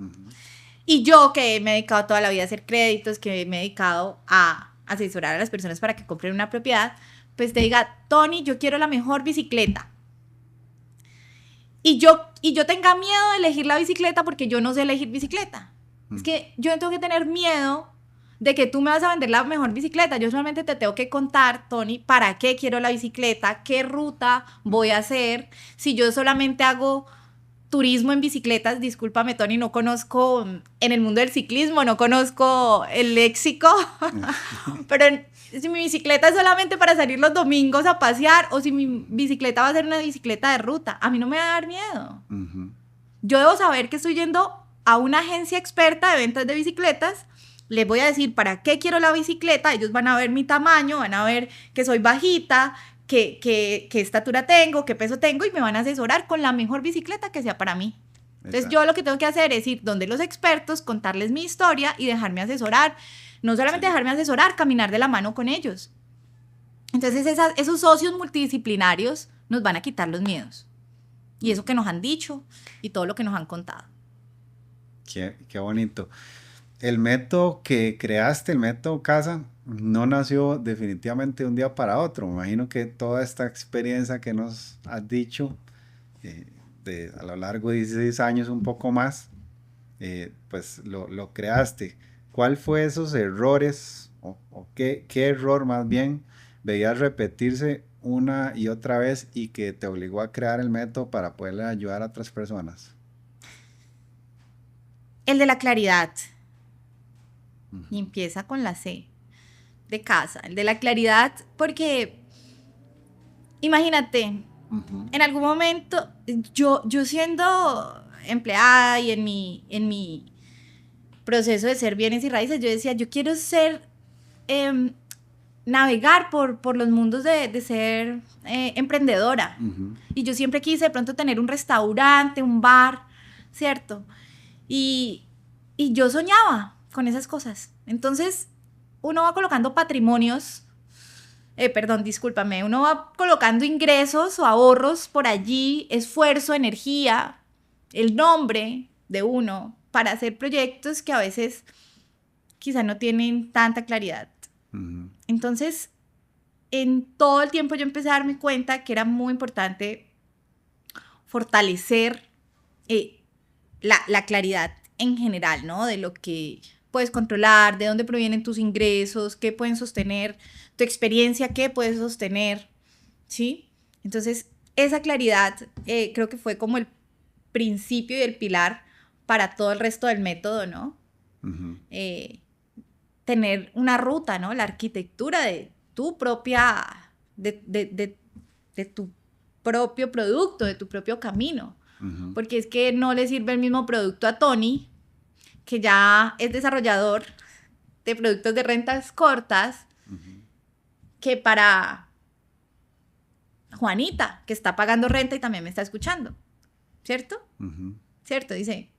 Speaker 2: Y yo que me he dedicado toda la vida a hacer créditos, que me he dedicado a asesorar a las personas para que compren una propiedad, pues te diga, Tony, yo quiero la mejor bicicleta. Y yo tenga miedo de elegir la bicicleta porque yo no sé elegir bicicleta. Es que yo no tengo que tener miedo de que tú me vas a vender la mejor bicicleta. Yo solamente te tengo que contar, Tony, para qué quiero la bicicleta, qué ruta voy a hacer. Si yo solamente hago turismo en bicicletas, discúlpame, Tony, no conozco en el mundo del ciclismo, no conozco el léxico, pero si mi bicicleta es solamente para salir los domingos a pasear, o si mi bicicleta va a ser una bicicleta de ruta, a mí no me va a dar miedo. Yo debo saber que estoy yendo a una agencia experta de ventas de bicicletas, les voy a decir para qué quiero la bicicleta, ellos van a ver mi tamaño, van a ver que soy bajita, qué estatura tengo, qué peso tengo, y me van a asesorar con la mejor bicicleta que sea para mí. Entonces yo lo que tengo que hacer es ir donde los expertos, contarles mi historia y dejarme asesorar. No solamente dejarme asesorar, caminar de la mano con ellos. Entonces esos socios multidisciplinarios nos van a quitar los miedos. Y eso que nos han dicho y todo lo que nos han contado.
Speaker 1: Qué bonito. El método que creaste, el método Casa, no nació definitivamente de un día para otro. Me imagino que toda esta experiencia que nos has dicho, a lo largo de 16 años, un poco más, pues lo creaste. ¿Cuál fue esos errores o qué error más bien veías repetirse una y otra vez y que te obligó a crear el método para poderle ayudar a otras personas?
Speaker 2: El de la claridad. Y empieza con la C de casa, el de la claridad, porque imagínate, en algún momento yo siendo empleada y en mi proceso de ser bienes y raíces, yo decía, yo quiero navegar por los mundos de ser emprendedora. Y yo siempre quise de pronto tener un restaurante, un bar, ¿cierto? Y yo soñaba con esas cosas. Entonces, uno va colocando patrimonios, uno va colocando ingresos o ahorros por allí, esfuerzo, energía, el nombre de uno para hacer proyectos que a veces quizá no tienen tanta claridad. Entonces, en todo el tiempo yo empecé a darme cuenta que era muy importante fortalecer la claridad en general, ¿no? De lo que puedes controlar, de dónde provienen tus ingresos, qué pueden sostener tu experiencia, qué puedes sostener, ¿sí? Entonces, esa claridad creo que fue como el principio y el pilar para todo el resto del método, ¿no? Tener una ruta, ¿no? La arquitectura de tu propia, de tu propio producto, de tu propio camino. Porque es que no le sirve el mismo producto a Tony, que ya es desarrollador de productos de rentas cortas, que para Juanita, que está pagando renta y también me está escuchando, ¿cierto? ¿Cierto? Dice,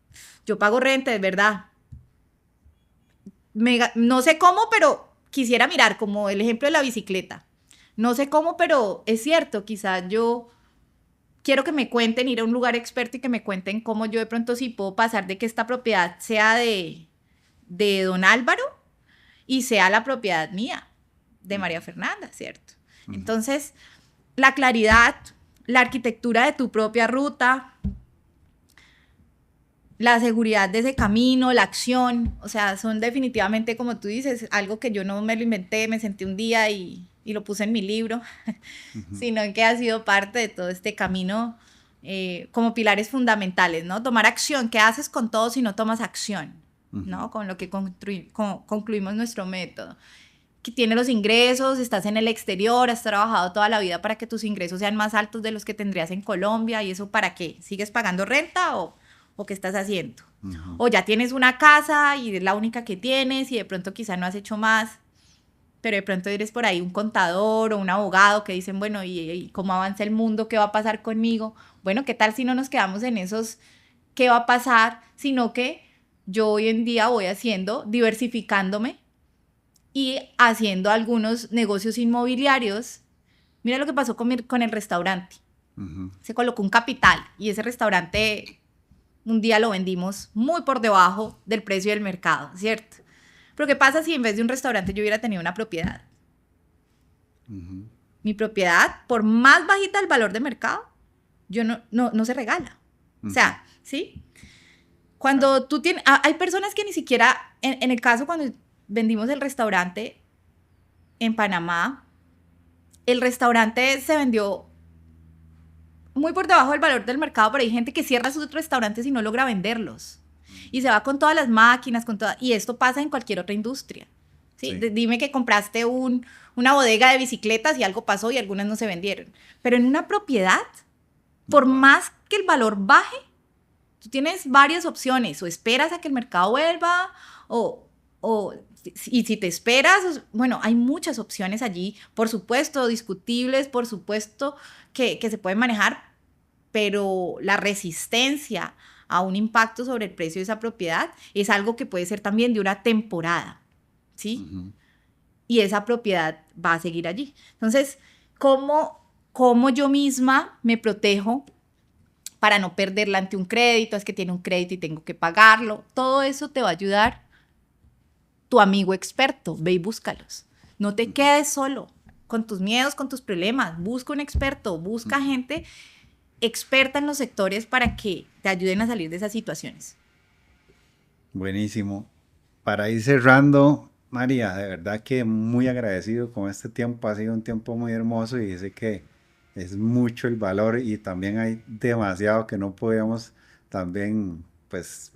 Speaker 2: yo pago renta, es verdad. No sé cómo, pero quisiera mirar como el ejemplo de la bicicleta. No sé cómo, pero es cierto, quizás yo quiero que me cuenten, ir a un lugar experto y que me cuenten cómo yo de pronto sí puedo pasar de que esta propiedad sea de don Álvaro y sea la propiedad mía, de María Fernanda, ¿cierto? Entonces, la claridad, la arquitectura de tu propia ruta, la seguridad de ese camino, la acción, o sea, son definitivamente, como tú dices, algo que yo no me lo inventé, me senté un día y lo puse en mi libro, sino que ha sido parte de todo este camino como pilares fundamentales, ¿no? Tomar acción, ¿qué haces con todo si no tomas acción? ¿No? Con lo que concluimos nuestro método. Que tienes los ingresos, estás en el exterior, has trabajado toda la vida para que tus ingresos sean más altos de los que tendrías en Colombia, ¿y eso para qué? ¿Sigues pagando renta o ¿O qué estás haciendo?
Speaker 1: Ujú.
Speaker 2: O ya tienes una casa y es la única que tienes y de pronto quizá no has hecho más, pero de pronto eres por ahí un contador o un abogado que dicen, bueno, ¿y cómo avanza el mundo? ¿Qué va a pasar conmigo? Bueno, ¿qué tal si no nos quedamos en esos qué va a pasar? Sino que yo hoy en día voy haciendo, diversificándome y haciendo algunos negocios inmobiliarios. Mira lo que pasó con el restaurante.
Speaker 1: Ujú.
Speaker 2: Se colocó un capital y ese restaurante un día lo vendimos muy por debajo del precio del mercado, ¿cierto? Pero ¿qué pasa si en vez de un restaurante yo hubiera tenido una propiedad?
Speaker 1: Ujú.
Speaker 2: Mi propiedad, por más bajita el valor de mercado, yo no se regala. O
Speaker 1: Ujú.
Speaker 2: sea, ¿sí? Cuando tú tienes... Hay personas que ni siquiera... En el caso cuando vendimos el restaurante en Panamá, el restaurante se vendió muy por debajo del valor del mercado, pero hay gente que cierra sus restaurantes y no logra venderlos. Y se va con todas las máquinas, y esto pasa en cualquier otra industria. ¿Sí?
Speaker 1: Sí.
Speaker 2: Dime que compraste una bodega de bicicletas y algo pasó y algunas no se vendieron. Pero en una propiedad, por más que el valor baje, tú tienes varias opciones. O esperas a que el mercado vuelva, y si te esperas, bueno, hay muchas opciones allí, por supuesto, discutibles, por supuesto que se pueden manejar, pero la resistencia a un impacto sobre el precio de esa propiedad es algo que puede ser también de una temporada, ¿sí?
Speaker 1: Ujú.
Speaker 2: Y esa propiedad va a seguir allí. Entonces, ¿cómo yo misma me protejo para no perderla ante un crédito? Es que tiene un crédito y tengo que pagarlo. Todo eso te va a ayudar tu amigo experto. Ve y búscalos. No te quedes solo con tus miedos, con tus problemas. Busca un experto, busca gente experta en los sectores para que te ayuden a salir de esas situaciones.
Speaker 1: Buenísimo. Para ir cerrando, María, de verdad que muy agradecido con este tiempo. Ha sido un tiempo muy hermoso y sé que es mucho el valor y también hay demasiado que no podemos también pues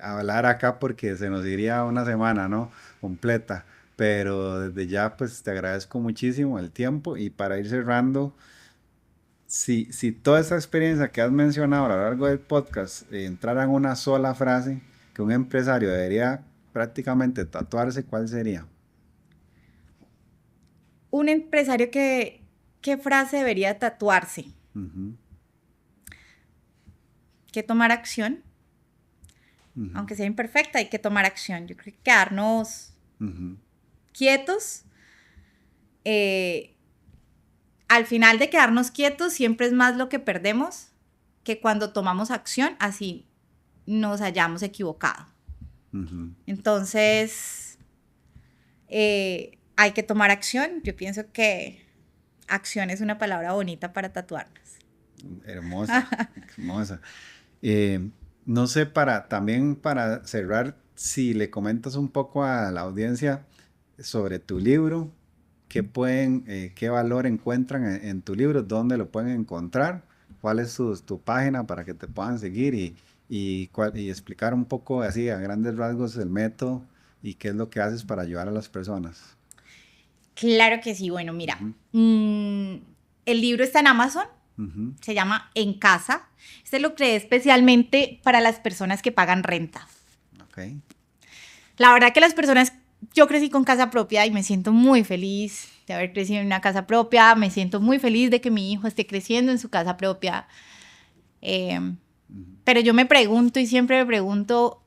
Speaker 1: hablar acá porque se nos iría una semana, ¿no? Completa. Pero desde ya pues te agradezco muchísimo el tiempo y para ir cerrando, si toda esa experiencia que has mencionado a lo largo del podcast entrara en una sola frase que un empresario debería prácticamente tatuarse, ¿cuál sería?
Speaker 2: Un empresario ¿qué frase debería tatuarse?
Speaker 1: Ujú.
Speaker 2: Que tomar acción,
Speaker 1: Ujú.
Speaker 2: aunque sea imperfecta, hay que tomar acción. Yo creo que quedarnos
Speaker 1: Ujú.
Speaker 2: quietos, al final de quedarnos quietos siempre es más lo que perdemos que cuando tomamos acción, así nos hayamos equivocado.
Speaker 1: Ujú.
Speaker 2: Entonces, hay que tomar acción. Yo pienso que acción es una palabra bonita para tatuarnos.
Speaker 1: Hermosa, hermosa. No sé, también para cerrar, si le comentas un poco a la audiencia sobre tu libro, qué valor encuentran en tu libro, dónde lo pueden encontrar, cuál es tu página para que te puedan seguir y explicar un poco así a grandes rasgos el método y qué es lo que haces para ayudar a las personas.
Speaker 2: Claro que sí. Bueno, mira,
Speaker 1: Ujú.
Speaker 2: El libro está en Amazon,
Speaker 1: Ujú.
Speaker 2: se llama En Casa. Este lo creé especialmente para las personas que pagan renta.
Speaker 1: Ok.
Speaker 2: La verdad que yo crecí con casa propia y me siento muy feliz de haber crecido en una casa propia, me siento muy feliz de que mi hijo esté creciendo en su casa propia. Eh, pero yo me pregunto y siempre me pregunto,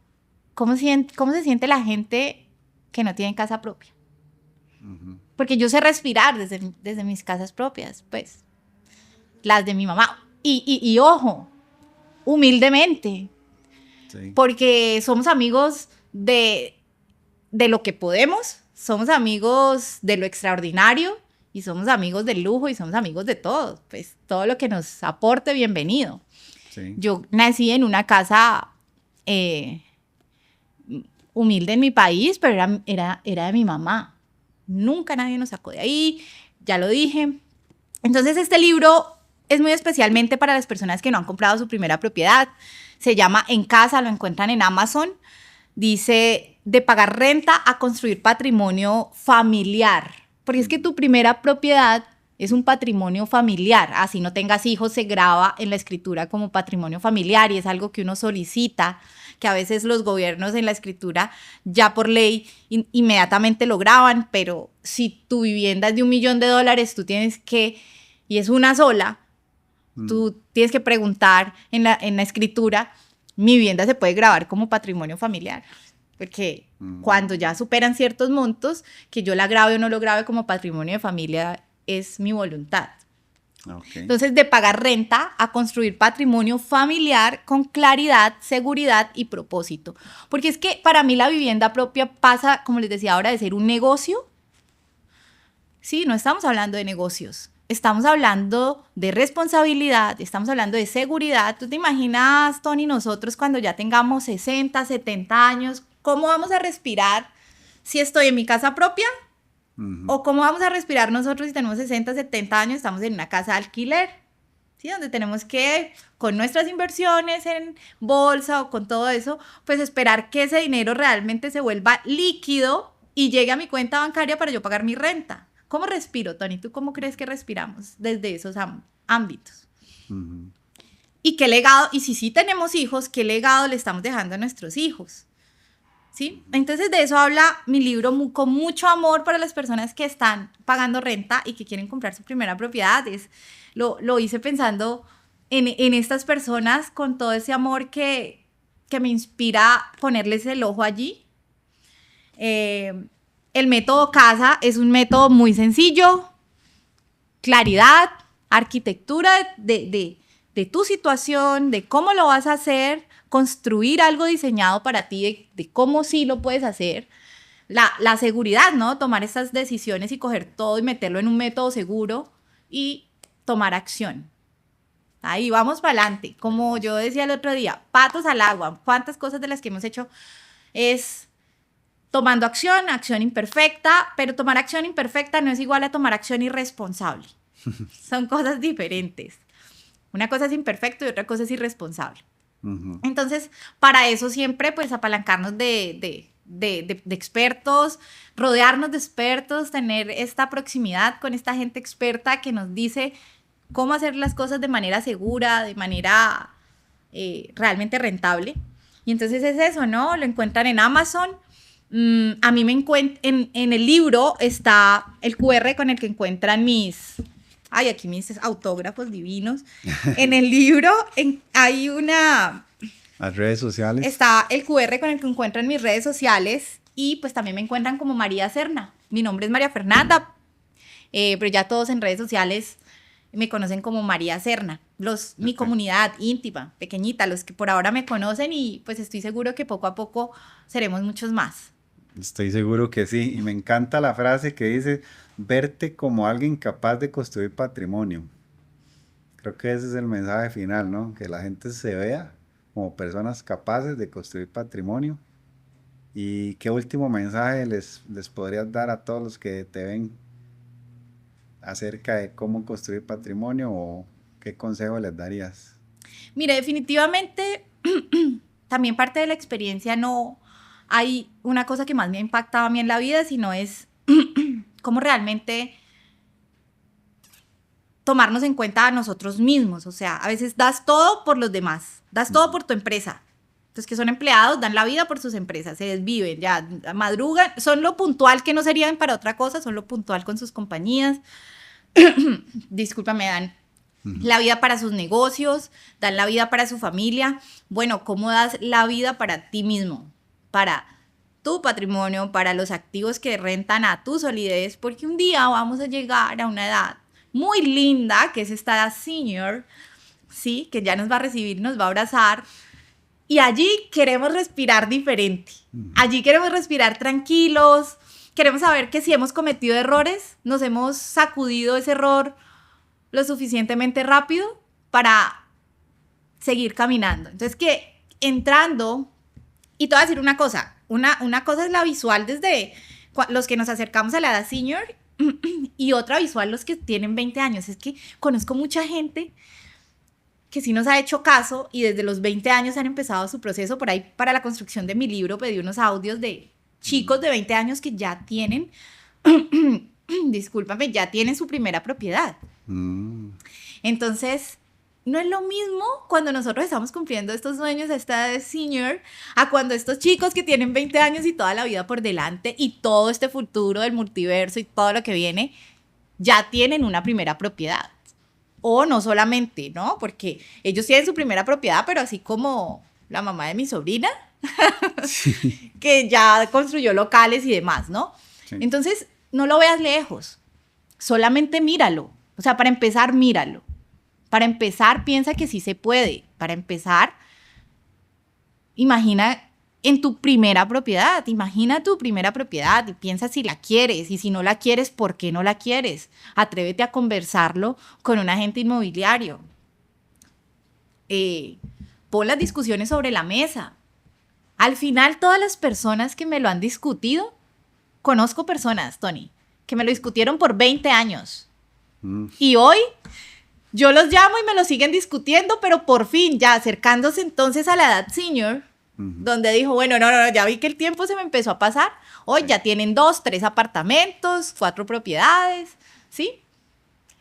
Speaker 2: ¿cómo se siente la gente que no tiene casa propia?
Speaker 1: Ujú.
Speaker 2: Porque yo sé respirar desde mis casas propias, pues, las de mi mamá. Y ojo, humildemente,
Speaker 1: Sí.
Speaker 2: porque somos amigos de lo que podemos, somos amigos de lo extraordinario y somos amigos del lujo y somos amigos de todo, pues todo lo que nos aporte, bienvenido.
Speaker 1: Sí.
Speaker 2: Yo nací en una casa humilde en mi país, pero era de mi mamá. Nunca nadie nos sacó de ahí, ya lo dije. Entonces este libro es muy especialmente para las personas que no han comprado su primera propiedad. Se llama En Casa, lo encuentran en Amazon. Dice, de pagar renta a construir patrimonio familiar. Porque es que tu primera propiedad es un patrimonio familiar. Así no tengas hijos, se graba en la escritura como patrimonio familiar y es algo que uno solicita, que a veces los gobiernos en la escritura ya por ley inmediatamente lo graban, pero si tu vivienda es de $1 millón, tú tienes que, y es una sola, tú tienes que preguntar en la escritura, mi vivienda se puede grabar como patrimonio familiar, porque cuando ya superan ciertos montos, que yo la grabe o no lo grabe como patrimonio de familia es mi voluntad. Okay. Entonces, de pagar renta a construir patrimonio familiar con claridad, seguridad y propósito. Porque es que para mí la vivienda propia pasa, como les decía ahora, de ser un negocio. Sí, no estamos hablando de negocios. Estamos hablando de responsabilidad, estamos hablando de seguridad. ¿Tú te imaginas, Tony, nosotros cuando ya tengamos 60, 70 años, cómo vamos a respirar si estoy en mi casa propia? ¿O cómo vamos a respirar nosotros si tenemos 60, 70 años, estamos en una casa de alquiler? ¿Sí? Donde tenemos que, con nuestras inversiones en bolsa o con todo eso, pues esperar que ese dinero realmente se vuelva líquido y llegue a mi cuenta bancaria para yo pagar mi renta. ¿Cómo respiro, Tony? ¿Tú cómo crees que respiramos desde esos ámbitos? ¿Y qué legado? Y si sí tenemos hijos, ¿qué legado le estamos dejando a nuestros hijos? ¿Sí? Entonces de eso habla mi libro con mucho amor para las personas que están pagando renta y que quieren comprar su primera propiedad. Lo hice pensando en estas personas con todo ese amor que me inspira ponerles el ojo allí. El método CASA es un método muy sencillo, claridad, arquitectura de tu situación, de cómo lo vas a hacer, construir algo diseñado para ti, de cómo sí lo puedes hacer, la seguridad, ¿no? Tomar estas decisiones y coger todo y meterlo en un método seguro y tomar acción. Ahí vamos para adelante. Como yo decía el otro día, patos al agua. ¿Cuántas cosas de las que hemos hecho es tomando acción, acción imperfecta? Pero tomar acción imperfecta no es igual a tomar acción irresponsable. Son cosas diferentes. Una cosa es imperfecto y otra cosa es irresponsable. Entonces, para eso siempre, pues, apalancarnos de expertos, rodearnos de expertos, tener esta proximidad con esta gente experta que nos dice cómo hacer las cosas de manera segura, de manera realmente rentable. Y entonces es eso, ¿no? Lo encuentran en Amazon. A mí en el libro está el QR con el que encuentran aquí mis autógrafos divinos. En el libro hay
Speaker 1: las redes sociales.
Speaker 2: Está el QR con el que encuentran mis redes sociales y pues también me encuentran como María Serna. Mi nombre es María Fernanda, pero ya todos en redes sociales me conocen como María Serna. Mi comunidad íntima, pequeñita, los que por ahora me conocen y pues estoy seguro que poco a poco seremos muchos más.
Speaker 1: Estoy seguro que sí. Y me encanta la frase que dice, verte como alguien capaz de construir patrimonio. Creo que ese es el mensaje final, ¿no? Que la gente se vea como personas capaces de construir patrimonio. ¿Y qué último mensaje les podrías dar a todos los que te ven acerca de cómo construir patrimonio o qué consejo les darías?
Speaker 2: Mire, definitivamente también parte de la experiencia no hay una cosa que más me ha impactado a mí en la vida, sino es cómo realmente tomarnos en cuenta a nosotros mismos. O sea, a veces das todo por los demás, das todo por tu empresa. Los que son empleados dan la vida por sus empresas, se desviven, ya madrugan, son lo puntual que no serían para otra cosa, son lo puntual con sus compañías. Discúlpame, dan la vida para sus negocios, dan la vida para su familia. Bueno, ¿cómo das la vida para ti mismo? Para tu patrimonio, para los activos que rentan a tu solidez, porque un día vamos a llegar a una edad muy linda, que es esta edad senior, ¿sí? Que ya nos va a recibir, nos va a abrazar, y allí queremos respirar diferente. Allí queremos respirar tranquilos, queremos saber que si hemos cometido errores, nos hemos sacudido ese error lo suficientemente rápido para seguir caminando. Entonces, que entrando, y te voy a decir una cosa es la visual desde los que nos acercamos a la edad senior y otra visual los que tienen 20 años. Es que conozco mucha gente que sí nos ha hecho caso y desde los 20 años han empezado su proceso. Por ahí, para la construcción de mi libro, pedí unos audios de chicos de 20 años que ya tienen discúlpame, ya tienen su primera propiedad. Entonces, no es lo mismo cuando nosotros estamos cumpliendo estos sueños a esta edad de senior, a cuando estos chicos que tienen 20 años y toda la vida por delante y todo este futuro del multiverso y todo lo que viene, ya tienen una primera propiedad. O no solamente, ¿no? Porque ellos tienen su primera propiedad, pero así como la mamá de mi sobrina, sí. que ya construyó locales y demás, ¿no? Sí. Entonces, no lo veas lejos, solamente míralo. O sea, para empezar, míralo. Para empezar, piensa que sí se puede. Para empezar, imagina en tu primera propiedad. Imagina tu primera propiedad y piensa si la quieres. Y si no la quieres, ¿por qué no la quieres? Atrévete a conversarlo con un agente inmobiliario. Pon las discusiones sobre la mesa. Al final, todas las personas que me lo han discutido, conozco personas, Tony, que me lo discutieron por 20 años. Y hoy yo los llamo y me lo siguen discutiendo, pero por fin, ya acercándose entonces a la edad senior, donde dijo, bueno, no, ya vi que el tiempo se me empezó a pasar. Hoy ya tienen 2, 3 apartamentos, 4 propiedades, ¿sí?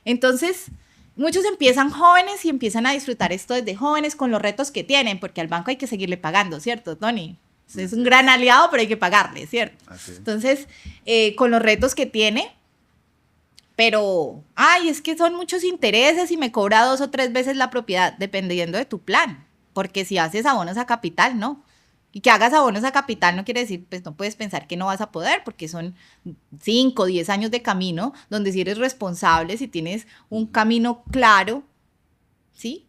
Speaker 2: Entonces, muchos empiezan jóvenes y empiezan a disfrutar esto desde jóvenes con los retos que tienen, porque al banco hay que seguirle pagando, ¿cierto, Tony? Es un gran aliado, pero hay que pagarle, ¿cierto? Así. Entonces, con los retos que tiene, pero, es que son muchos intereses y me cobra 2 o 3 veces la propiedad, dependiendo de tu plan, porque si haces abonos a capital, no. Y que hagas abonos a capital no quiere decir, pues no puedes pensar que no vas a poder, porque son 5, 10 años de camino, donde si eres responsable, si tienes un camino claro, ¿sí?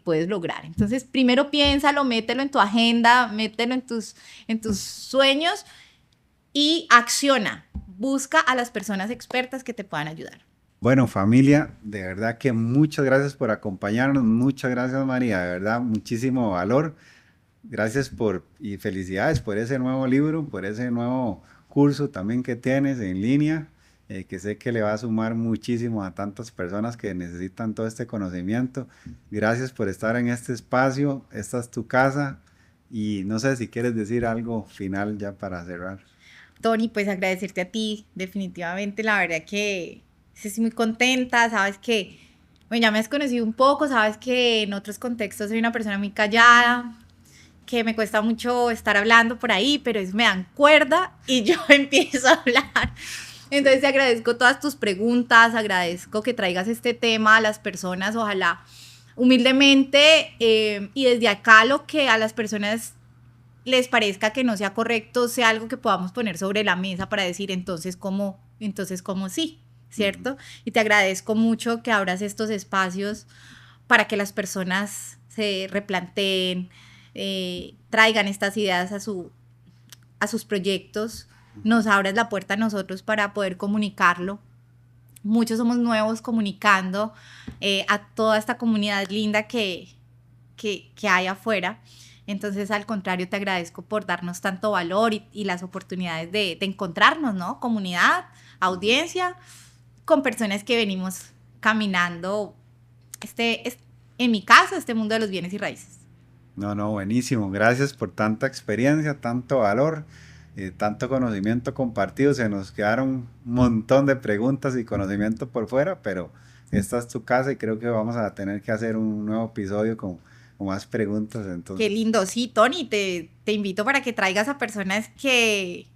Speaker 2: Puedes lograr. Entonces, primero piénsalo, mételo en tu agenda, mételo en tus sueños y acciona. Busca a las personas expertas que te puedan ayudar.
Speaker 1: Bueno, familia, de verdad que muchas gracias por acompañarnos. Muchas gracias, María. De verdad, muchísimo valor. Gracias y felicidades por ese nuevo libro, por ese nuevo curso también que tienes en línea, que sé que le va a sumar muchísimo a tantas personas que necesitan todo este conocimiento. Gracias por estar en este espacio. Esta es tu casa y no sé si quieres decir algo final ya para cerrar.
Speaker 2: Tony, pues agradecerte a ti, definitivamente, la verdad que estoy muy contenta, sabes que, bueno, ya me has conocido un poco, sabes que en otros contextos soy una persona muy callada, que me cuesta mucho estar hablando por ahí, pero me dan cuerda y yo empiezo a hablar. Entonces te agradezco todas tus preguntas, agradezco que traigas este tema a las personas, ojalá humildemente, y desde acá lo que a las personas les parezca que no sea correcto, sea algo que podamos poner sobre la mesa para decir entonces cómo sí, ¿cierto? Y te agradezco mucho que abras estos espacios para que las personas se replanteen, traigan estas ideas a sus proyectos, nos abras la puerta a nosotros para poder comunicarlo. Muchos somos nuevos comunicando a toda esta comunidad linda que hay afuera. Entonces, al contrario, te agradezco por darnos tanto valor y las oportunidades de encontrarnos, ¿no? Comunidad, audiencia, con personas que venimos caminando, en mi caso, este mundo de los bienes y raíces.
Speaker 1: No, buenísimo. Gracias por tanta experiencia, tanto valor, tanto conocimiento compartido. Se nos quedaron un montón de preguntas y conocimiento por fuera, pero esta es tu casa y creo que vamos a tener que hacer un nuevo episodio con más preguntas. Entonces.
Speaker 2: Qué lindo. Sí, Tony, te invito para que traigas a personas que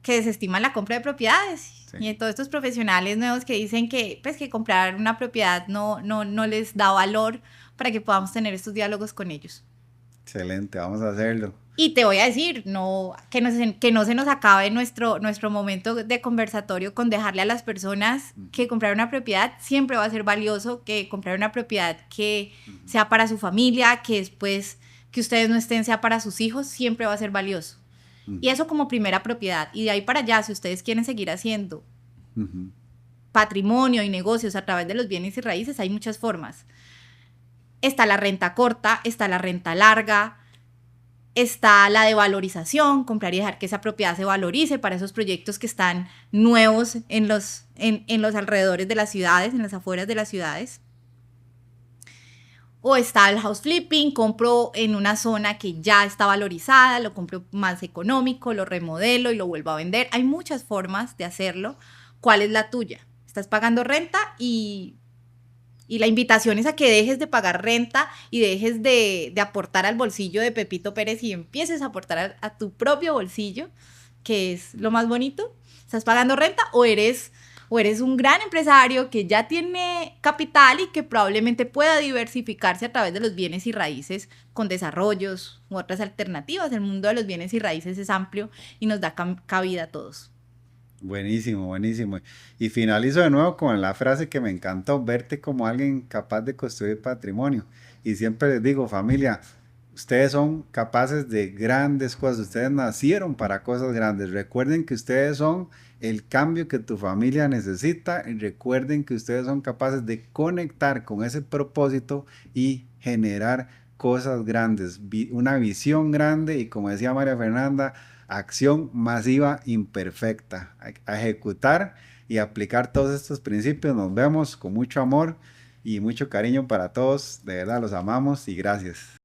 Speaker 2: desestiman la compra de propiedades. Sí. Y de todos estos profesionales nuevos que dicen que comprar una propiedad no les da valor, para que podamos tener estos diálogos con ellos.
Speaker 1: Excelente, vamos a hacerlo.
Speaker 2: Y te voy a decir, que no se nos acabe nuestro momento de conversatorio con dejarle a las personas que comprar una propiedad siempre va a ser valioso, que comprar una propiedad que sea para su familia, que después que ustedes no estén sea para sus hijos, siempre va a ser valioso. Y eso como primera propiedad. Y de ahí para allá, si ustedes quieren seguir haciendo patrimonio y negocios a través de los bienes y raíces, hay muchas formas. Está la renta corta, está la renta larga, está la de valorización, comprar y dejar que esa propiedad se valorice para esos proyectos que están nuevos en los alrededores de las ciudades, en las afueras de las ciudades. O está el house flipping, compro en una zona que ya está valorizada, lo compro más económico, lo remodelo y lo vuelvo a vender. Hay muchas formas de hacerlo. ¿Cuál es la tuya? Estás pagando renta y la invitación es a que dejes de pagar renta y dejes de aportar al bolsillo de Pepito Pérez y empieces a aportar a tu propio bolsillo, que es lo más bonito. ¿Estás pagando renta o eres un gran empresario que ya tiene capital y que probablemente pueda diversificarse a través de los bienes y raíces con desarrollos u otras alternativas? El mundo de los bienes y raíces es amplio y nos da cabida a todos.
Speaker 1: Buenísimo, buenísimo. Y finalizo de nuevo con la frase que me encantó, verte como alguien capaz de construir patrimonio. Y siempre les digo, familia, ustedes son capaces de grandes cosas, ustedes nacieron para cosas grandes. Recuerden que ustedes son el cambio que tu familia necesita y recuerden que ustedes son capaces de conectar con ese propósito y generar cosas grandes, una visión grande y como decía María Fernanda, acción masiva imperfecta. A ejecutar y aplicar todos estos principios. Nos vemos con mucho amor y mucho cariño para todos. De verdad, los amamos y gracias.